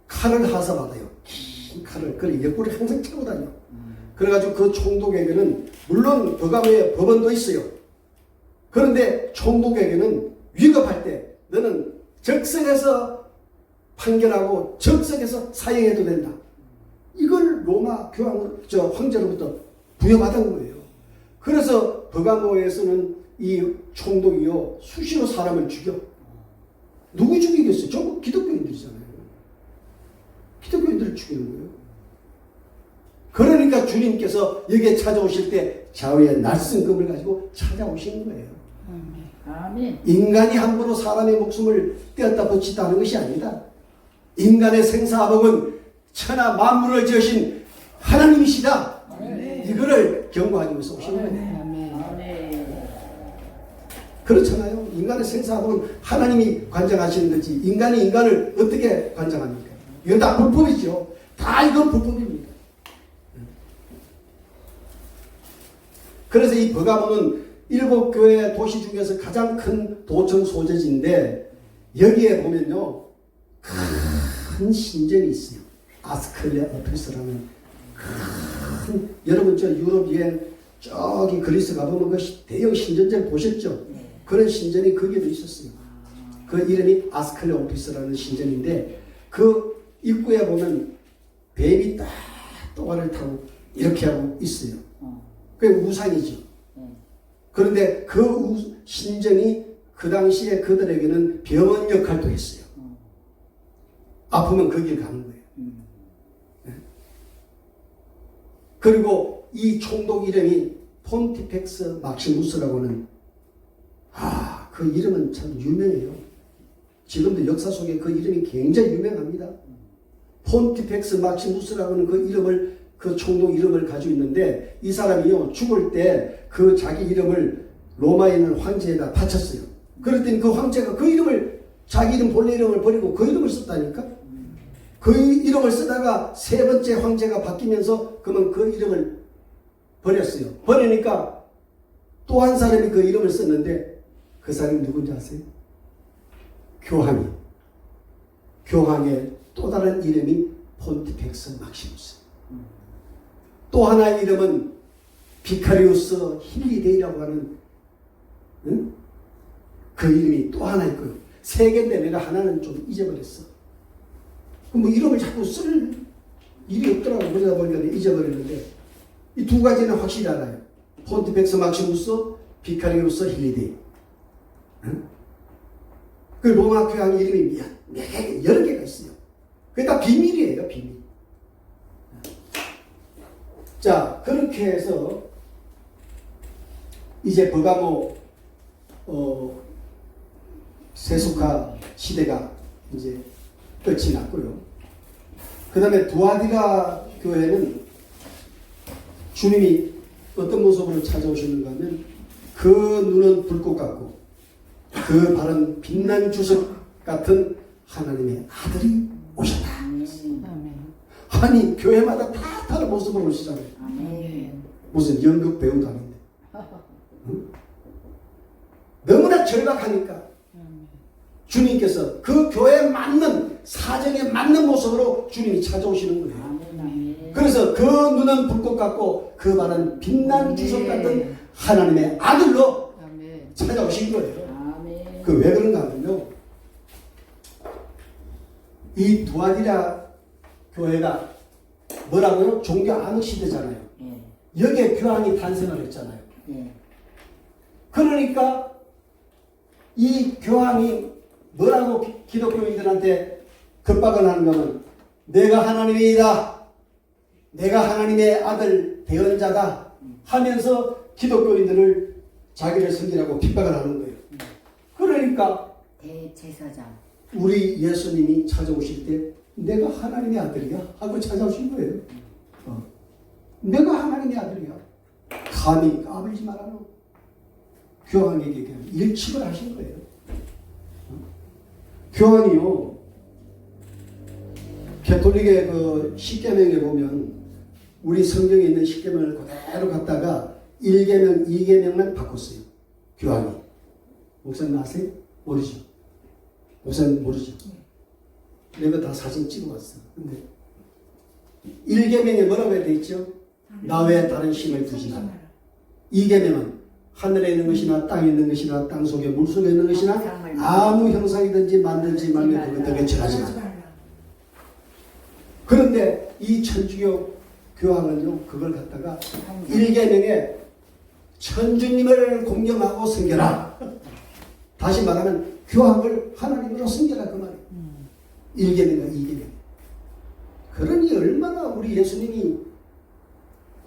칼을 하사받아요. 긴 칼을. 그걸 옆구리 항상 차고 다녀. 그래가지고 그 총독에게는 물론 버가모의 법원도 있어요. 그런데 총독에게는 위급할 때 너는 적석에서 판결하고 적석에서 사형해도 된다. 이걸 로마 황제로부터 부여받은 거예요. 그래서 버가모에서는 이 총독이요 수시로 사람을 죽여. 누구 죽이겠어요? 전부 기독교인들이잖아요. 기독교인들을 죽이는 거예요. 그러니까 주님께서 여기에 찾아오실 때 좌우에 날쌘 금을 가지고 찾아오시는 거예요. 아멘. 인간이 함부로 사람의 목숨을 떼었다 붙였다 하는 것이 아니다. 인간의 생사화복은 천하 만물을 지으신 하나님이시다. 아멘. 이거를 경고하기 위해서 오시는 거예요. 그렇잖아요. 인간의 생사화복은 하나님이 관장하시는 거지 인간이 인간을 어떻게 관장합니까? 이건 다 불법이죠. 다 이건 불법입니다. 그래서 이 버가모는 7교회 도시 중에서 가장 큰 도청 소재지인데 여기에 보면요 큰 신전이 있어요. 아스클레 오피스라는 큰 여러분 저 유럽 여행 저기 그리스 가보면 그 대형 신전들 보셨죠? 그런 신전이 거기에도 있었어요. 그 이름이 아스클레 오피스라는 신전인데 그 입구에 보면 뱀이 딱 또가를 타고 이렇게 하고 있어요. 그게 우상이죠. 그런데 그 신전이 그 당시에 그들에게는 병원 역할도 했어요. 아프면 거길 가는 거예요. 네. 그리고 이 총독 이름이 폰티펙스 막시무스라고는 그 이름은 참 유명해요. 지금도 역사 속에 그 이름이 굉장히 유명합니다. 폰티펙스 막시무스라고는 그 이름을 그 총독 이름을 가지고 있는데 이 사람이요 죽을 때 그 자기 이름을 로마에 있는 황제에다 바쳤어요. 그랬더니 그 황제가 그 이름을 자기 이름 본래 이름을 버리고 그 이름을 썼다니까. 그 이름을 쓰다가 세 번째 황제가 바뀌면서 그러면 그 이름을 버렸어요. 버리니까 또 한 사람이 그 이름을 썼는데 그 사람이 누군지 아세요? 교황이. 교황의 또 다른 이름이 폰티펙스 막시무스. 또 하나의 이름은 비카리우스 힐리데이라고 하는 그 이름이 또 하나 있고요. 세 개인데 내가 하나는 좀 잊어버렸어. 뭐 이름을 자꾸 쓸 일이 없더라고. 그러다 보니까 잊어버렸는데 이 두 가지는 확실히 알아요. 폰티펙스 막시무스, 비카리우스 힐리데이. 그 로마 교황 이름이 여러 개가 있어요. 그게 다 비밀이에요, 비밀. 자, 그렇게 해서 이제 버가모 세속화 시대가 이제 끝이 났고요. 그 다음에 두아디라 교회는 주님이 어떤 모습으로 찾아오시는가 하면 그 눈은 불꽃 같고 그 발은 빛난 주석 같은 하나님의 아들이 오셨다. 아니 교회마다 다 다른 모습으로 오시잖아요. 무슨 연극 배우도 아닌데. 응? 너무나 절박하니까 주님께서 그 교회에 맞는 사정에 맞는 모습으로 주님이 찾아오시는 거예요. 그래서 그 눈은 불꽃 같고 그 발은 빛난 주석 같은 하나님의 아들로 찾아오신 거예요. 그 왜 그런가 하면요. 이 두아디라 교회가 뭐라고요? 종교 암흑 시대잖아요. 여기에 교황이 탄생을 했잖아요. 그러니까 이 교황이 뭐라고 기독교인들한테 급박을 하는 거는 내가 하나님이다. 내가 하나님의 아들 대언자다 하면서 기독교인들을 자기를 섬기라고 핍박을 하는 거예요. 그러니까 대제사장 우리 예수님이 찾아오실 때 내가 하나님의 아들이야 하고 찾아오신 거예요. 내가 하나님의 아들이야. 감히 까불지 말라고 교황에게 그냥 일침을 하신 거예요. 교황이요 가톨릭의 그 십계명에 보면 우리 성경에 있는 십계명을 그대로 갖다가 1계명, 2계명만 바꿨어요. 교황이. 목사님 아세요? 모르죠? 목사님 모르죠? 내가 다 사진 찍어왔어. 근데 1계명에 뭐라고 되어 있죠? 나 외에 다른 신을 두지 마라. 2계명은 하늘에 있는 것이나 땅에 있는 것이나 땅 속에 물 속에 있는 것이나 아무 형상이든지 만들지 말며 그것들에 절하지 마라. 그런데 이 천주교 교황은요 그걸 갖다가 1계명에 천주님을 공경하고 섬겨라. 다시 말하면 교황을 하나님으로 섬겨라 그 말이에요. 1계명과 2계명. 그러니 얼마나 우리 예수님이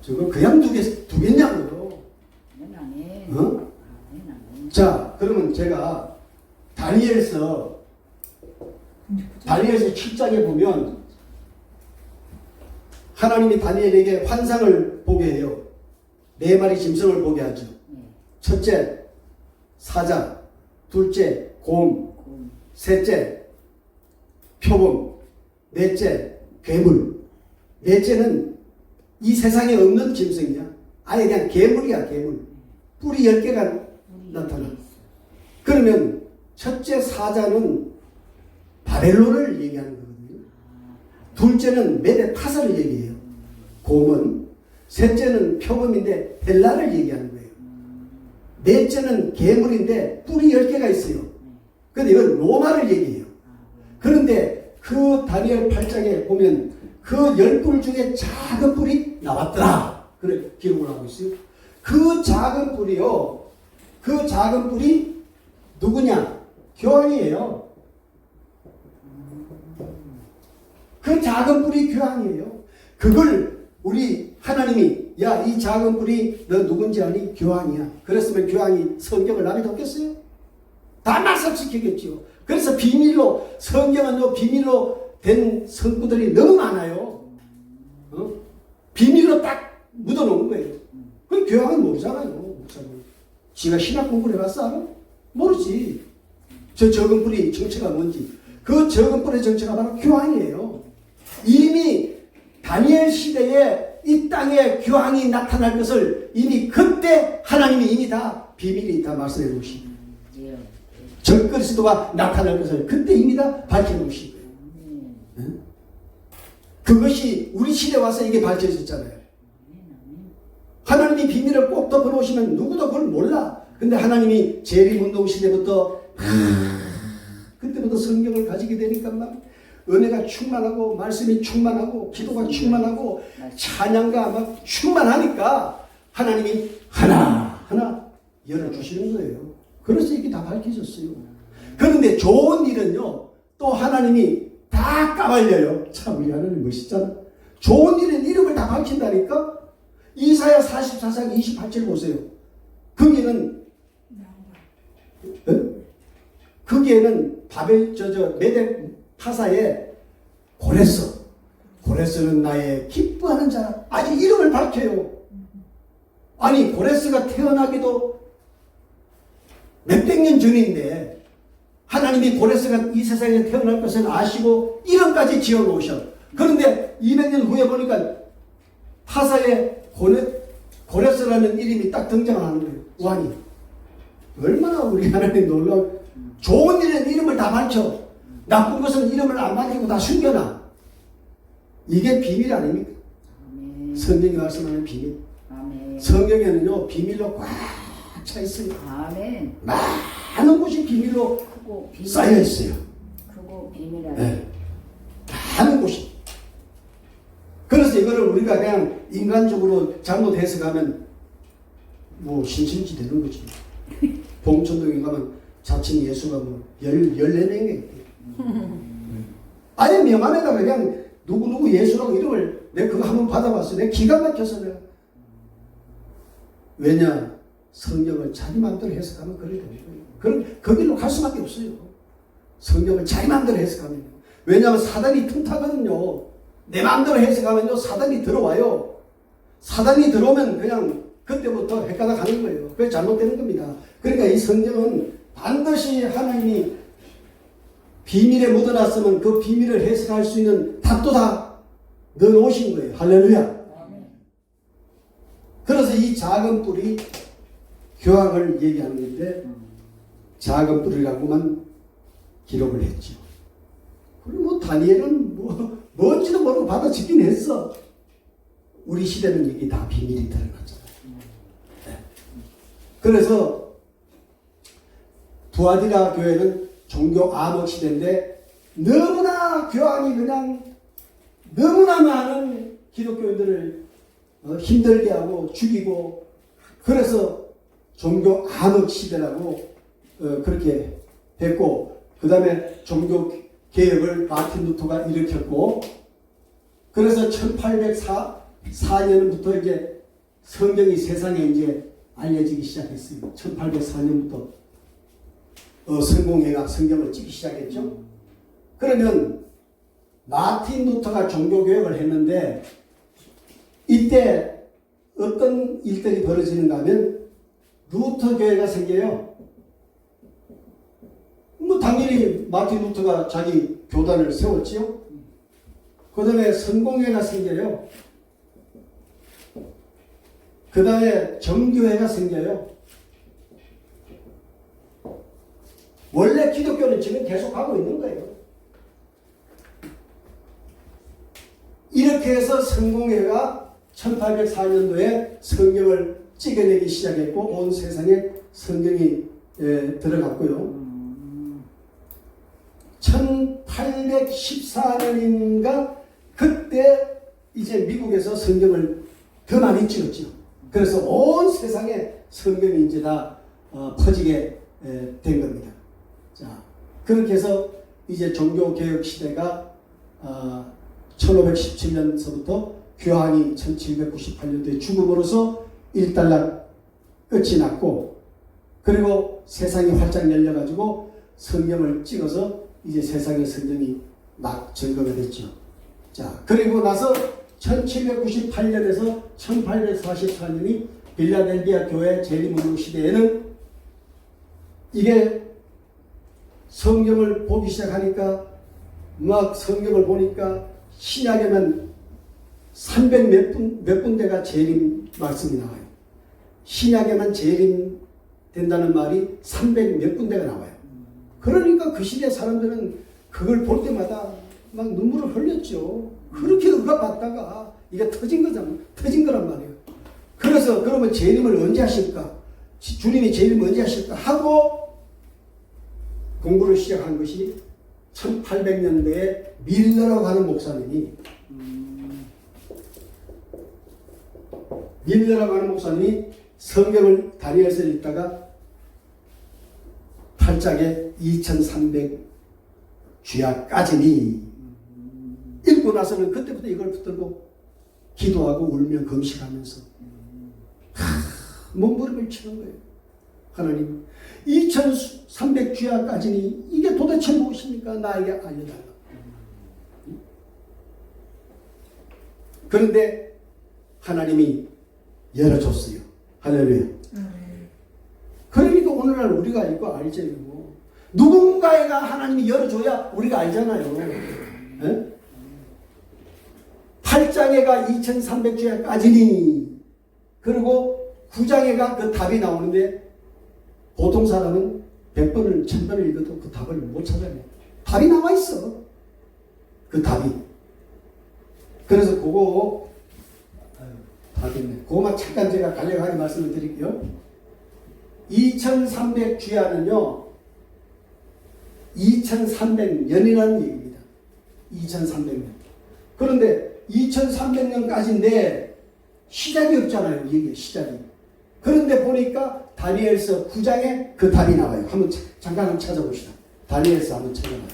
저걸 그냥 두겠냐고요. 어? 자, 그러면 제가 다니엘서 7장에 보면 하나님이 다니엘에게 환상을 보게 해요. 4마리 짐승을 보게 하죠. 첫째, 사자. 둘째, 곰. 셋째, 표범. 넷째, 괴물. 넷째는 이 세상에 없는 짐승이야. 아예 그냥 괴물이야, 괴물. 뿔이 10개가 나타나. 그러면 첫째 사자는 바벨론을 얘기하는 거거든요. 둘째는 메데 타사를 얘기해요. 곰은. 셋째는 표범인데 헬라를 얘기하는 거예요. 넷째는 괴물인데 뿔이 10개가 있어요. 그런데 이건 로마를 얘기해요. 그런데 그 다니엘 8장에 보면 그 10뿔 중에 작은 뿔이 나왔더라. 그래 기록을 하고 있어요. 그 작은 뿔이요. 그 작은 뿔이 누구냐? 교황이에요. 그 작은 뿔이 교황이에요. 그걸 우리 하나님이 야, 이 작은 뿔이 너 누군지 아니? 교황이야. 그랬으면 교황이 성경을 남이 뒀겠어요? 다 말씀시키겠죠. 그래서 비밀로 성경은 비밀로 된 성구들이 너무 많아요. 비밀로 딱 묻어놓은 거예요. 그 교황은 모르잖아요. 목사님. 지가 신학 공부를 해봤어? 알아? 모르지. 저 적은 뿔이 정체가 뭔지. 그 적은 뿔의 정체가 바로 교황이에요. 이미 다니엘 시대에 이 땅에 교황이 나타날 것을 이미 그때 하나님이 이미 다 비밀이 다 말씀해 놓으신 거예요. 적그리스도가 나타날 것을 그때 이미 다 밝혀 놓으신 거예요. 응? 그것이 우리 시대에 와서 이게 밝혀졌잖아요. 하나님이 비밀을 꼭 덮어 놓으시면 누구도 그걸 몰라. 근데 하나님이 재림운동 시대부터 그때부터 성경을 가지게 되니까 막 은혜가 충만하고 말씀이 충만하고 기도가 충만하고 찬양가 막 충만하니까 하나님이 하나하나 열어주시는 거예요. 그래서 이게 다 밝혀졌어요. 그런데 좋은 일은요, 또 하나님이 다 까발려요. 참 우리 하나님 멋있잖아. 좋은 일은 이름을 다 밝힌다니까. 이사야 44장 28절 보세요. 거기에는 메대 파사에 고레스는 나의 기뻐하는 자라. 아직 이름을 밝혀요. 아니 고레스가 태어나기도 몇백 년 전인데 하나님이 고레스가 이 세상에 태어날 것을 아시고 이름까지 지어놓으셔. 그런데 200년 후에 보니까 파사에 고레스라는 이름이 딱 등장하는 거예요. 왕이. 얼마나 우리 하나님 놀라워. 좋은 일은 이름을 다 밝혀. 나쁜 것은 이름을 안 밝히고 다 숨겨놔. 이게 비밀 아닙니까? 아멘. 성경이 말씀하는 비밀. 아멘. 성경에는요 비밀로 꽉 차 있어요. 아멘. 많은 곳이 비밀로 쌓여 있어요. 크고 비밀 아니에요. 네. 많은 곳이. 그래서 이거를 우리가 그냥 인간적으로 잘못 해석하면 뭐 신신지 되는 거지. 봉천동에 가면 자칭 예수가 뭐 14명이 있대요. 아예 명함에다가 그냥 누구누구 예수라고 이름을 내가 그거 한번 받아봤어. 내가 기가 막혀서 내가. 왜냐? 성경을 자기 마음대로 해석하면 그래 되는 거예요. 그럼 그 길로 갈 수밖에 없어요. 성경을 자기 마음대로 해석하면. 왜냐하면 사단이 틈타거든요. 내 마음대로 해석하면요 사단이 들어와요. 사단이 들어오면 그냥 그때부터 헷갈려 가는 거예요. 그게 잘못되는 겁니다. 그러니까 이 성경은 반드시 하나님이 비밀에 묻어놨으면 그 비밀을 해석할 수 있는 답도 다 넣어놓으신 거예요. 할렐루야. 그래서 이 작은 뿔이 교황을 얘기하는 건데 작은 뿔이라고만 기록을 했죠. 그리고 뭐 다니엘은 뭔지도 모르고 받아 적긴 했어. 우리 시대는 이게 다 비밀이 드러났잖아요. 네. 그래서 두아디라 교회는 종교 암흑 시대인데 너무나 교황이 그냥 너무나 많은 기독교인들을 힘들게 하고 죽이고 그래서 종교 암흑 시대라고 그렇게 됐고 그 다음에 종교 개혁을 마틴 루터가 일으켰고 그래서 1804년부터 이제 성경이 세상에 이제 알려지기 시작했어요. 1804년부터 성공회가 성경을 찍기 시작했죠. 그러면 마틴 루터가 종교개혁을 했는데 이때 어떤 일들이 벌어지는가 하면 루터 교회가 생겨요. 뭐 당연히 마틴 루터가 자기 교단을 세웠지요. 그 다음에 성공회가 생겨요. 그 다음에 정교회가 생겨요. 원래 기독교는 지금 계속하고 있는 거예요. 이렇게 해서 성공회가 1804년도에 성경을 찍어내기 시작했고 온 세상에 성경이 들어갔고요. 1814년인가 그때 이제 미국에서 성경을 더 많이 찍었죠. 그래서 온 세상에 성경이 이제 다 퍼지게 된 겁니다. 자, 그렇게 해서 이제 종교개혁 시대가 1517년서부터 교황이 1798년도에 죽음으로써 일단락 끝이 났고, 그리고 세상이 활짝 열려가지고 성경을 찍어서 이제 세상의 성경이 막 증거가 됐죠. 자, 그리고 나서 1798년에서 1844년이 빌라델비아 교회 재림운동 시대에는 이게 성경을 보기 시작하니까 막 성경을 보니까 신약에만 300 몇 군데가 재림 말씀이 나와요. 신약에만 재림 된다는 말이 300 몇 군데가 나와요. 그러니까 그 시대 사람들은 그걸 볼 때마다 막 눈물을 흘렸죠. 그렇게 억압받다가 이게 터진 거란 말이에요. 그래서 그러면 재림을 언제 하실까? 주님이 재림을 언제 하실까? 하고 공부를 시작한 것이 1800년대에 밀러라고 하는 목사님이 성경을 다니엘서 읽다가 8장에 2300 주야까지니 읽고 나서는 그때부터 이걸 붙들고 기도하고 울며 금식하면서 몸부림을 치는 거예요. 하나님, 2300 주야까지니 이게 도대체 무엇입니까? 나에게 알려달라. 그런데 하나님이 열어줬어요. 할렐루야. 그러니까 오늘날 우리가 이거 알죠. 누군가가 하나님이 열어줘야 우리가 알잖아요. 에? 8장에가 2300주야까지니, 그리고 9장에가 그 답이 나오는데 보통 사람은 100번을 1000번을 읽어도 그 답을 못 찾아내. 답이 나와 있어. 그 답이. 그래서 그거 다 됐네. 그거만 잠깐 제가 간략하게 말씀을 드릴게요. 2300주야는요 2300년이라는 얘기입니다. 2300년. 그런데 2300년까지인데 시작이 없잖아요. 이게 시작이. 그런데 보니까 다니엘서 9장에 그 답이 나와요. 잠깐 한번 찾아봅시다. 다니엘서 한번 찾아봐요.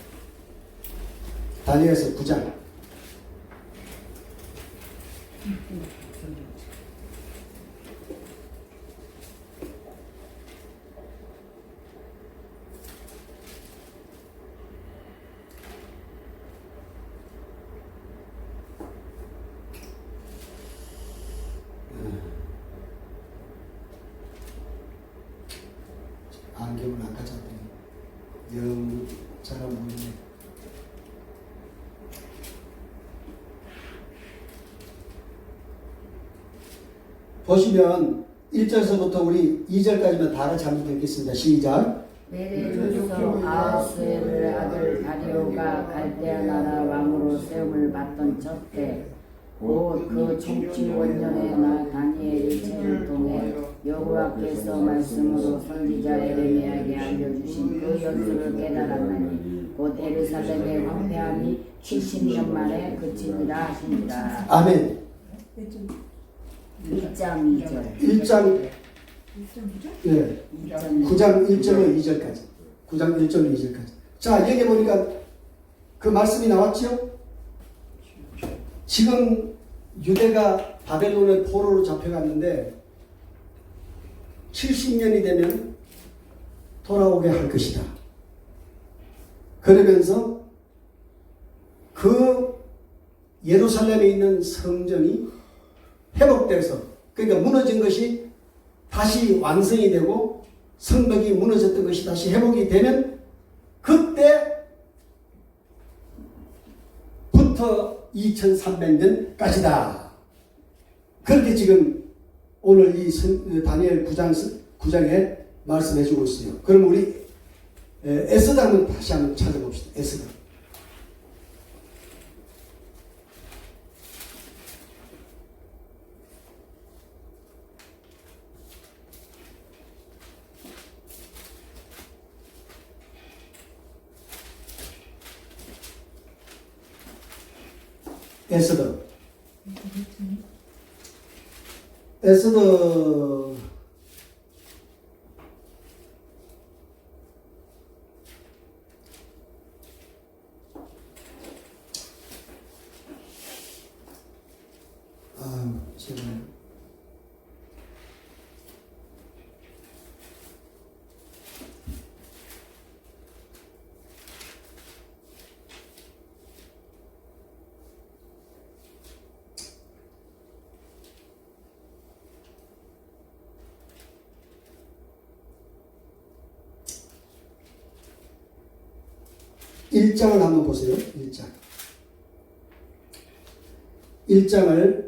다니엘서 9장. 안경을 안 가져왔더니 영 잘 안 보이네. 보시면 1절서부터 우리 2절까지만 다 같이 한번 읽겠습니다. 시작. 메레조서 아하스의 아들 다리오가 갈대아 나라 왕으로 세움을 받던 첫해 곧 그 총치 원년에 나 다니엘이 책을 통해 여호와께서 말씀으로 선지자 에레미야에게 알려주신 그 연수를 깨달았나니 곧 예루살렘의 황폐함이 70년 만에 그치니라 하시니라. 아멘. 1장 2절. 1장 네. 9장 1절로 2절까지. 9장 1절로 2절까지. 자, 여기 보니까 그 말씀이 나왔죠? 지금 유대가 바벨론의 포로로 잡혀갔는데 70년이 되면 돌아오게 할 것이다. 그러면서 그 예루살렘에 있는 성전이 회복돼서, 그러니까 무너진 것이 다시 완성이 되고 성벽이 무너졌던 것이 다시 회복이 되면 그때부터 2300년까지다. 그렇게 지금 오늘 이 다니엘 9장에 말씀해 주고 있어요. 그럼 우리 에스더 한번 다시 한번 찾아봅시다. 에스더. 에스더 에스더 제발. 일장을 한번 보세요. 1장. 1장을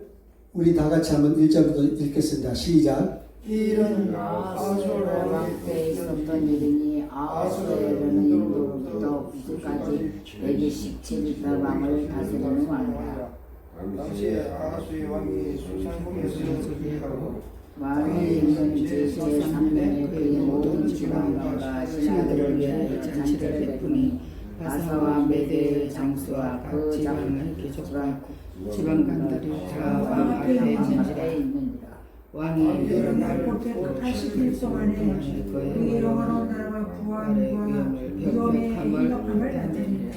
우리 다 같이 한번 1절부터 읽겠습니다. 시작. 이는 아수르 왕때에 있었던 일이니 아수르는 인도로부터 구스까지 127일 왕을 다스리는 왕이다. 당시에 아하수의 왕이 수상궁에서 즉위하고 왕이 있는 제3년에 그의 모든 지방과 신하들을 위하여 잔치를 베푸니 바사와 메대의 장수와 그 지방관들이 다 왕 앞에 있느니라. 왕이 여러 날 80일 동안에 그의 영원한 나라와 부활과 위험의 인력함을 받으리라.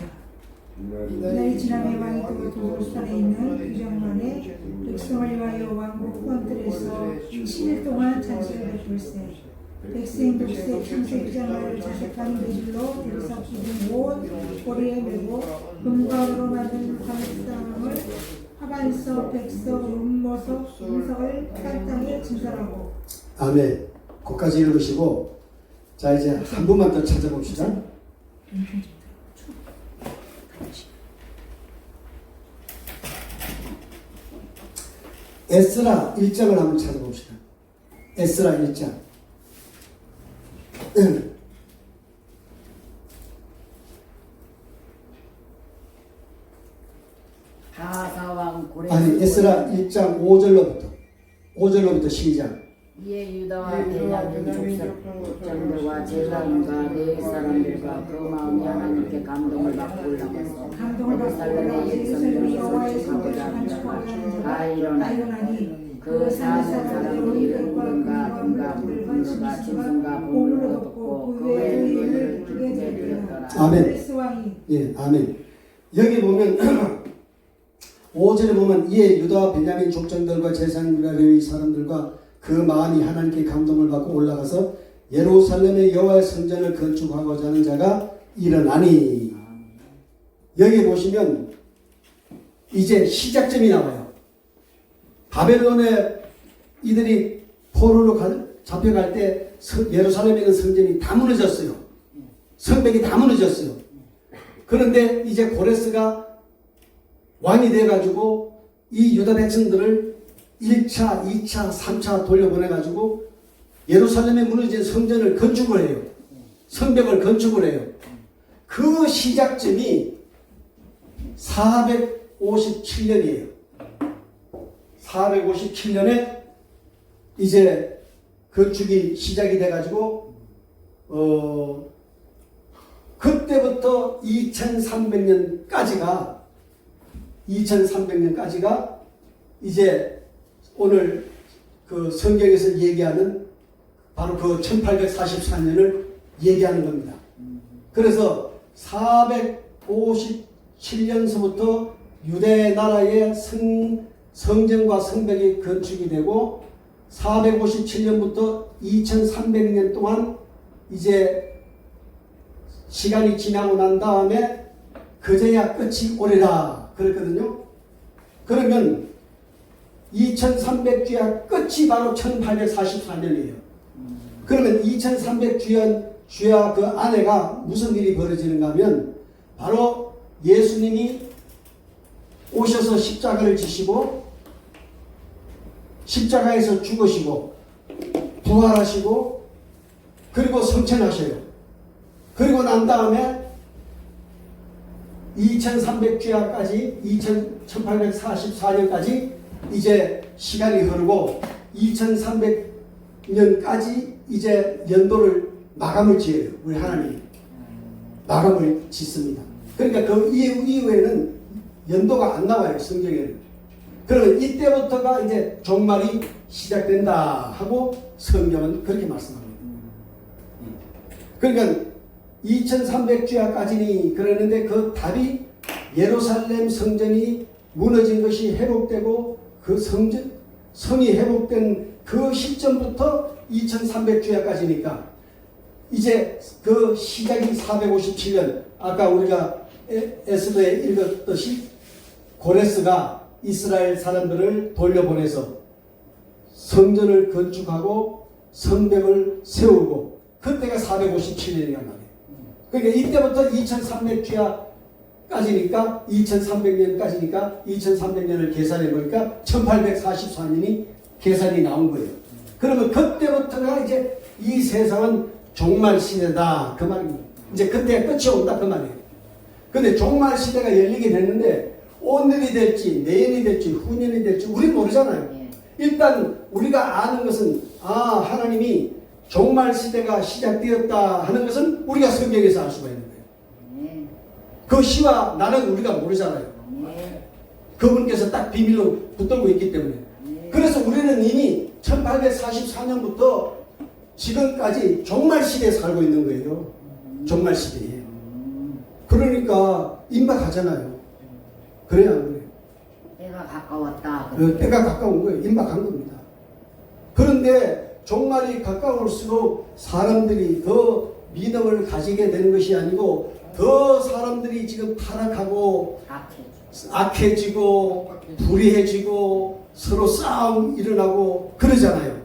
이날이 지남의 왕이 또 도솔산에 있는 규정만에 백성을 위하여 왕국 후원들에서 10일 동안 잔치를 베풀세. 백성 독세 창세 규정을 자색한 매질로 들이섞이는 옷 고리에 메고 금과 은으로 만든 관상을 하반석, 백석, 음모석, 운석을 땅에 진설하고. 아멘. 거기까지 읽으시고, 자, 이제 한 분만 더 찾아봅시다. 에스라 1장을 한번 찾아봅시다. 에스라 1장. 바사왕 고레 아니, 에스라 1장 5절로부터 시작. 이에 유다와 베냐민 족장들과 제사장과 네 사람들과 그 마음이 하나님께 감동을 받고 올라가서 예루살렘의 일성들을 건축하고자 하다가 다 일어나니 그 사는 사람들이 은과 금과 물품과 짐승과 보물을 얻고 그 외의 예물을 기쁘게 드렸더라. 아멘. 예, 아멘. 여기 보면 5절에 보면 이에 유다와 베냐민 족장들과 제사장들과 레위 사람들과 그 마음이 하나님께 감동을 받고 올라가서 예루살렘의 여호와의 성전을 건축하고자 하는 자가 일어나니. 여기 보시면 이제 시작점이 나와요. 바벨론에 이들이 포로로 잡혀갈 때 예루살렘에 있는 성전이 다 무너졌어요. 성벽이 다 무너졌어요. 그런데 이제 고레스가 왕이 돼가지고 이 유다 백성들을 1차, 2차, 3차 돌려보내가지고 예루살렘에 무너진 성전을 건축을 해요. 성벽을 건축을 해요. 그 시작점이 457년이에요. 457년에 이제 건축이 시작이 돼가지고 그때부터 2300년까지가 이제 오늘 그 성경에서 얘기하는 바로 그 1844년을 얘기하는 겁니다. 그래서 457년서부터 유대 나라의 성전과 성벽이 건축이 되고 457년부터 2300년 동안 이제 시간이 지나고 난 다음에 그제야 끝이 오리라 그랬거든요. 그러면 2300주야 끝이 바로 1844년이에요. 그러면 2300주야 그 안에가 무슨 일이 벌어지는가 하면 바로 예수님이 오셔서 십자가를 지시고 십자가에서 죽으시고 부활하시고 그리고 성천하셔요. 그리고 난 다음에 2300주야까지 1844년까지 이제 시간이 흐르고 2300년까지 이제 연도를 마감을 지어요. 우리 하나님이 마감을 짓습니다. 그러니까 그 이후에는 연도가 안 나와요. 성경에는. 그러면 이때부터가 이제 종말이 시작된다 하고 성경은 그렇게 말씀합니다. 그러니까 2300주야까지니 그러는데 그 답이 예루살렘 성전이 무너진 것이 회복되고 그 성이 회복된 그 시점부터 2300주야까지니까 이제 그 시작이 457년 아까 우리가 에스더에 읽었듯이 고레스가 이스라엘 사람들을 돌려보내서 성전을 건축하고 성벽을 세우고 그때가 457년이란 말이에요. 그러니까 이때부터 2300주야까지니까 2300년까지니까 2300년을 계산해 보니까 1844년이 계산이 나온 거예요. 그러면 그때부터가 이제 이 세상은 종말 시대다 그 말입니다. 이제 그때가 끝이 온다 그 말이에요. 근데 종말 시대가 열리게 됐는데 오늘이 될지 내일이 될지 후년이 될지 우리는 모르잖아요. 일단 우리가 아는 것은 하나님이 종말 시대가 시작되었다 하는 것은 우리가 성경에서 알 수가 있는 거예요. 그 시와 나는 우리가 모르잖아요. 그분께서 딱 비밀로 붙들고 있기 때문에. 그래서 우리는 이미 1844년부터 지금까지 종말 시대에 살고 있는 거예요. 종말 시대에. 그러니까 임박하잖아요. 그래야 안 그래요? 때가 가까웠다. 때가 가까운 거예요. 임박한 겁니다. 그런데 종말이 가까울수록 사람들이 더 믿음을 가지게 되는 것이 아니고 더 사람들이 지금 타락하고 악해지고 불의해지고 서로 싸움 일어나고 그러잖아요.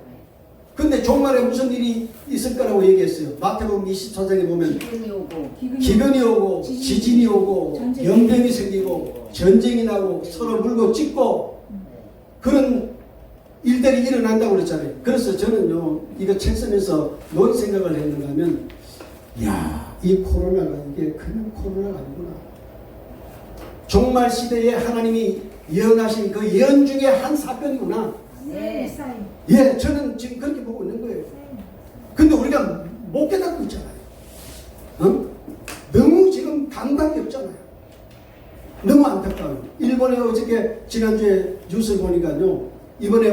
근데 종말에 무슨 일이 있을 거라고 얘기했어요. 마태복음 24장에 보면 기근이 오고 지진이 오고 연병이 생기고 전쟁이 나고 서로 물고 찢고 그런 일들이 일어난다고 그랬잖아요. 그래서 저는요 이거 책 쓰면서 뭔 생각을 했는가 하면 이 코로나가 이게 그냥 코로나가 아니구나. 종말 시대에 하나님이 예언하신 그 예언 중에 한 사건이구나. 예, 저는 지금 그렇게 보고 있는 거예요. 근데 우리가 못 깨닫고 있잖아요. 너무 지금 감각이 없잖아요. 너무 안타까워요. 일본에 어저께 지난주에 뉴스를 보니까요. 이번에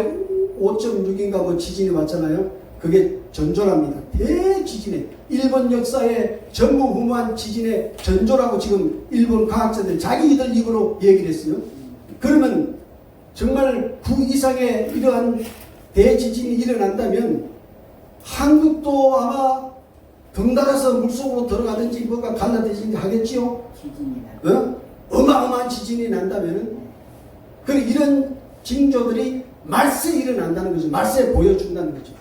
5.6인가 뭐 지진이 왔잖아요. 그게 전조랍니다. 대지진에 일본 역사에 전무후무한 지진의 전조라고 지금 일본 과학자들 자기들 입으로 얘기를 했어요. 그러면 정말 그 이상의 이러한 대지진이 일어난다면 한국도 아마 덩달아서 물속으로 들어가든지 뭐가 갈라지든지 하겠지요. 어마어마한 지진이 난다면 그리고 이런 징조들이 말세에 일어난다는 거죠. 말세에 보여준다는 거죠.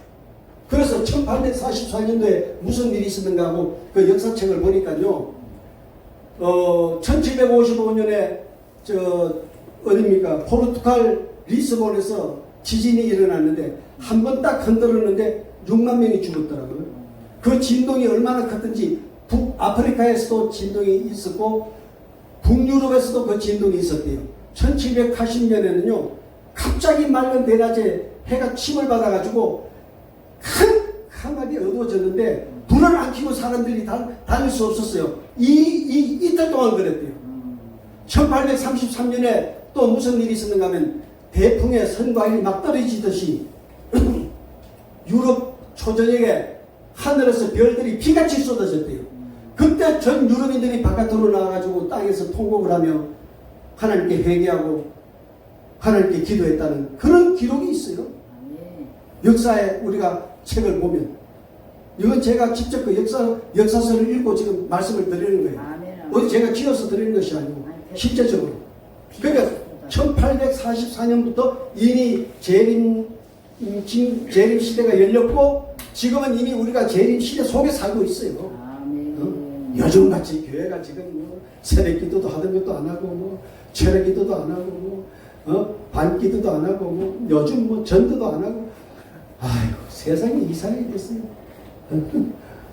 그래서 1844년도에 무슨 일이 있었는가 하고 그 역사책을 보니까요. 1755년에 어딥니까? 포르투갈 리스본에서 지진이 일어났는데 한 번 딱 흔들었는데 6만 명이 죽었더라고요. 그 진동이 얼마나 컸든지 북아프리카에서도 진동이 있었고 북유럽에서도 그 진동이 있었대요. 1780년에는요. 갑자기 맑은 대낮에 해가 침을 받아가지고 캄캄하게 어두워졌는데 불을 안 켜고 사람들이 다닐 수 없었어요. 이틀 동안 그랬대요. 1833년에 또 무슨 일이 있었는가 하면 대풍에 선과일이 막 떨어지듯이 유럽 초저녁에 하늘에서 별들이 피같이 쏟아졌대요. 그때 전 유럽인들이 바깥으로 나와가지고 땅에서 통곡을 하며 하나님께 회개하고 하나님께 기도했다는 그런 기록이 있어요. 역사에 우리가 책을 보면 이건 제가 직접 그 역사서를 읽고 지금 말씀을 드리는 거예요. 어디 제가 지어서 드리는 것이 아니고 실제적으로. 그러니까 1844년부터 이미 재림 시대가 열렸고 지금은 이미 우리가 재림 시대 속에 살고 있어요. 요즘같이 교회가 지금 뭐 새벽 기도도 하던 것도 안 하고 뭐 철회 기도도 안 하고 뭐 반 기도도 안 하고 뭐 요즘 뭐 전도도 안 하고 아이고 세상이 이상하게 됐어요.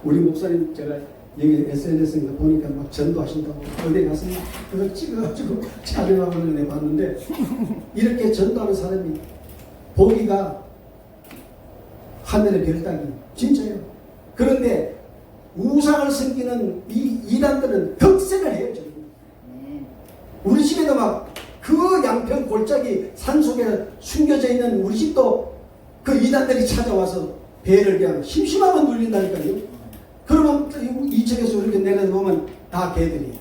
우리 목사님 제가 여기 SNS에 보니까 막 전도하신다고 어디 가서 그걸 찍어가지고 촬영하고 내봤는데 이렇게 전도하는 사람이 보기가 하늘의 별 따기 진짜요. 그런데 우상을 섬기는 이 이단들은 격세를 해요. 우리 집에도 막 그 양평 골짜기 산속에 숨겨져 있는 우리 집도 그 이단들이 찾아와서 배를 그냥 심심하면 눌린다니까요. 그러면 이쪽에서 이렇게 내려보면 다 개들이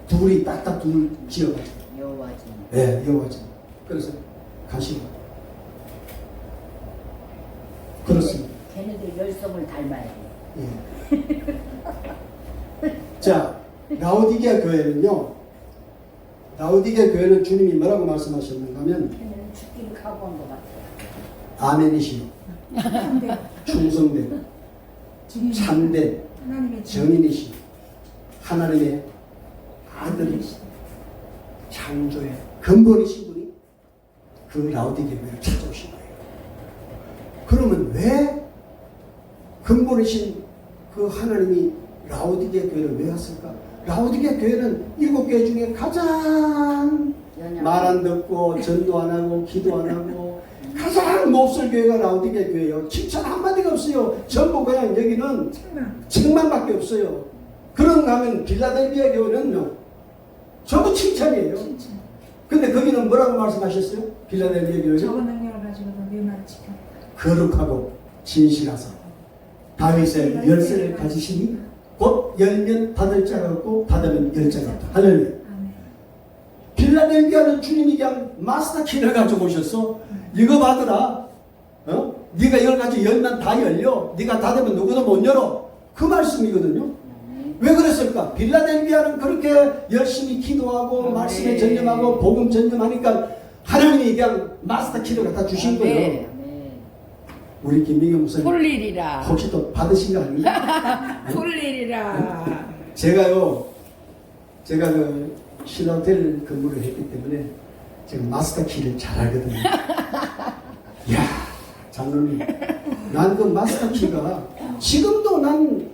둘이 딱딱 둘 지어가지고. 여호와지. 네, 여호와지. 그래서 가시고. 그렇습니다. 걔네들 열성을 닮아야 돼. 예. 자, 라오디게아 교회는요. 라오디게아 교회는 주님이 뭐라고 말씀하셨는가 하면 걔네는 죽기를 각오한 것 같아요. 아멘이시요. 충성된 참된 하나님의 정인이시요. 하나님의 아들이시요. 창조의 근본이신 분이 그 라오디게아 교회를 찾아오신 거예요. 그러면 왜 근본이신 그 하나님이 라오디게아 교회를 왜 왔을까? 라오디게아 교회는 7교회 중에 가장 말 안 듣고 전도 안 하고 기도 안 하고 가장 몹쓸 교회가 라오디게아 교회예요. 칭찬 한마디가 없어요. 전부 그냥 여기는 칭만밖에 없어요. 그런가 하면 빌라델비아 교회는요 전부 칭찬이에요. 근데 거기는 뭐라고 말씀하셨어요? 빌라델비아 교회는 적은 능력을 가지고도 내 말을 지켜. 거룩하고 진실하사 다윗의 열쇠를 가지시니 곧 열면 받을 자가 없고 받으면 열 자가 없다. 할렐루야. 빌라델비아는 주님이 그냥 마스터 키를 가지고 오셨어. 이거 받으라. 네가 10가지 열면 다 열려. 네가 닫으면 누구도 못 열어. 그 말씀이거든요. 왜 그랬을까? 빌라델비아는 그렇게 열심히 기도하고 말씀에 전념하고 복음 전념하니까 하나님이 그냥 마스터 키를 갖다 주신 거예요. 우리 김민경 목사님 폴일이라. 혹시 또 받으신 거 아니에요? 폴일이라. 제가 그 신호텔 근무를 했기 때문에 제가 마스터 키를 잘 알거든요. 이야, 장로님, 난 그 마스터 키가 지금도 난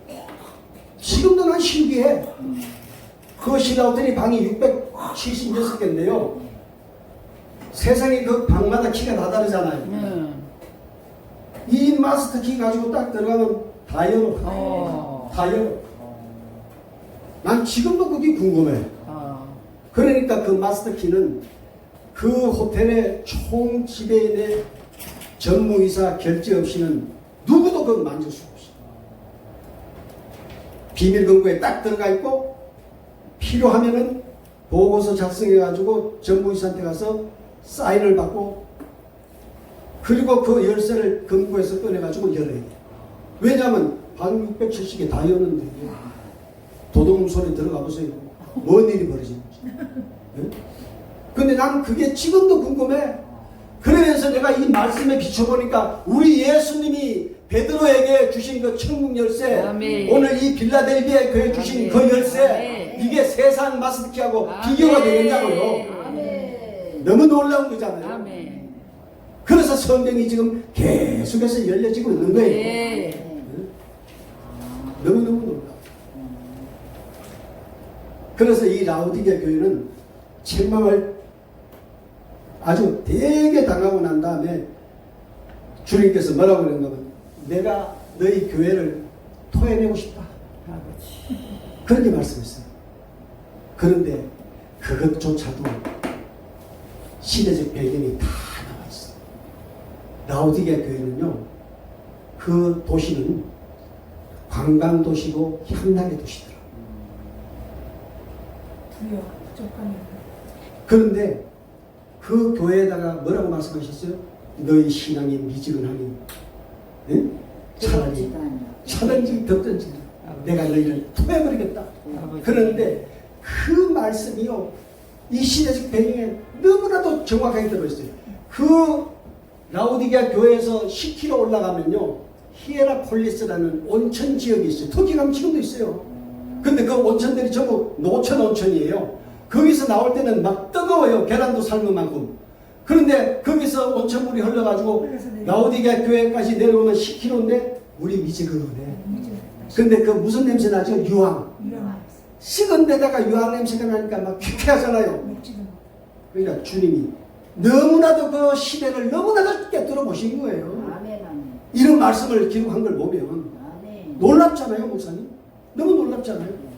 신기해. 그 신호텔이 방이 676개인데요. 세상에 그 방마다 키가 다 다르잖아요. 이 마스터 키 가지고 딱 들어가면 다 열어. 다 열어. 난 지금도 그게 궁금해. 그러니까 그 마스터 키는 그 호텔의 총 지배인의 전무이사 결제 없이는 누구도 그걸 만질 수 없어. 비밀 금고에 딱 들어가 있고 필요하면은 보고서 작성해 가지고 전무이사한테 가서 사인을 받고 그리고 그 열쇠를 금고에서 꺼내가지고 열어야 돼. 왜냐하면 방 670개 다 여는데 도둑놈 손에 들어가 보세요. 뭔 일이 벌어지는지. 네? 근데 나는 그게 지금도 궁금해. 그러면서 내가 이 말씀에 비춰보니까 우리 예수님이 베드로에게 주신 그 천국 열쇠, 아멘. 오늘 이 빌라델비아에 교회 주신 아멘. 그 열쇠, 아멘. 이게 세상 마스터키하고 아멘. 비교가 되겠냐고요. 아멘. 너무 놀라운 거잖아요. 아멘. 그래서 성경이 지금 계속해서 열려지고 있는 거예요. 네. 너무너무 놀라워. 그래서 이 라오디게아 교회는 책망을 아주 되게 당하고 난 다음에 주님께서 뭐라고 그랬냐면 내가 너희 교회를 토해내고 싶다. 그렇게 말씀했어요. 그런데 그것조차도 시대적 배경이 다 나와 있어요. 라오디게아 교회는요, 그 도시는 관광도시고 향락의 도시더라. 두려워, 부족함이. 그런데 그 교회에다가 뭐라고 말씀하셨어요? 너희 신앙이 미지근하니 차든지 덥든지 내가 너희를 토해버리겠다. 그런데 그 말씀이요, 이 시대적 배경에 너무나도 정확하게 들어있어요. 그 라오디게아 교회에서 10km 올라가면요, 히에라폴리스라는 온천 지역이 있어요. 터키 가면 지금도 있어요. 근데 그 온천들이 전부 노천 온천이에요. 거기서 나올 때는 막 뜨거워요. 계란도 삶은 만큼. 그런데 거기서 온천물이 흘러가지고 라오디게아 교회까지 내려오면 10km인데 물이 미지근해. 근데 그 무슨 냄새 나죠? 유황. 식은 데다가 유황 냄새가 나니까 막 쾌쾌하잖아요. 그러니까 주님이 너무나도 그 시대를 너무나도 깨뜨려 보신 거예요. 아멘, 아멘. 이런 말씀을 기록한 걸 보면 아멘. 놀랍잖아요, 목사님. 너무 놀랍잖아요.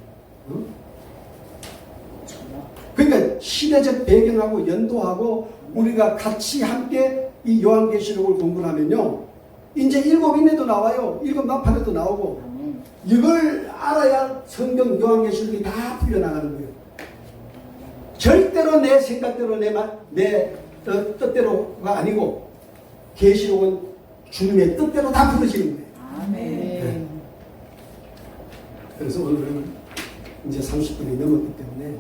그러니까 시대적 배경하고 연도하고 우리가 같이 함께 이 요한계시록을 공부하면요. 이제 7인에도 나와요. 7나팔에도 나오고. 아멘. 이걸 알아야 성경 요한계시록이 다 풀려나가는 거예요. 절대로 내 생각대로 내 뜻대로가 아니고 계시록은 주님의 뜻대로 다 풀어지는 거예요. 아멘. 그래서 오늘은 이제 30분이 넘었기 때문에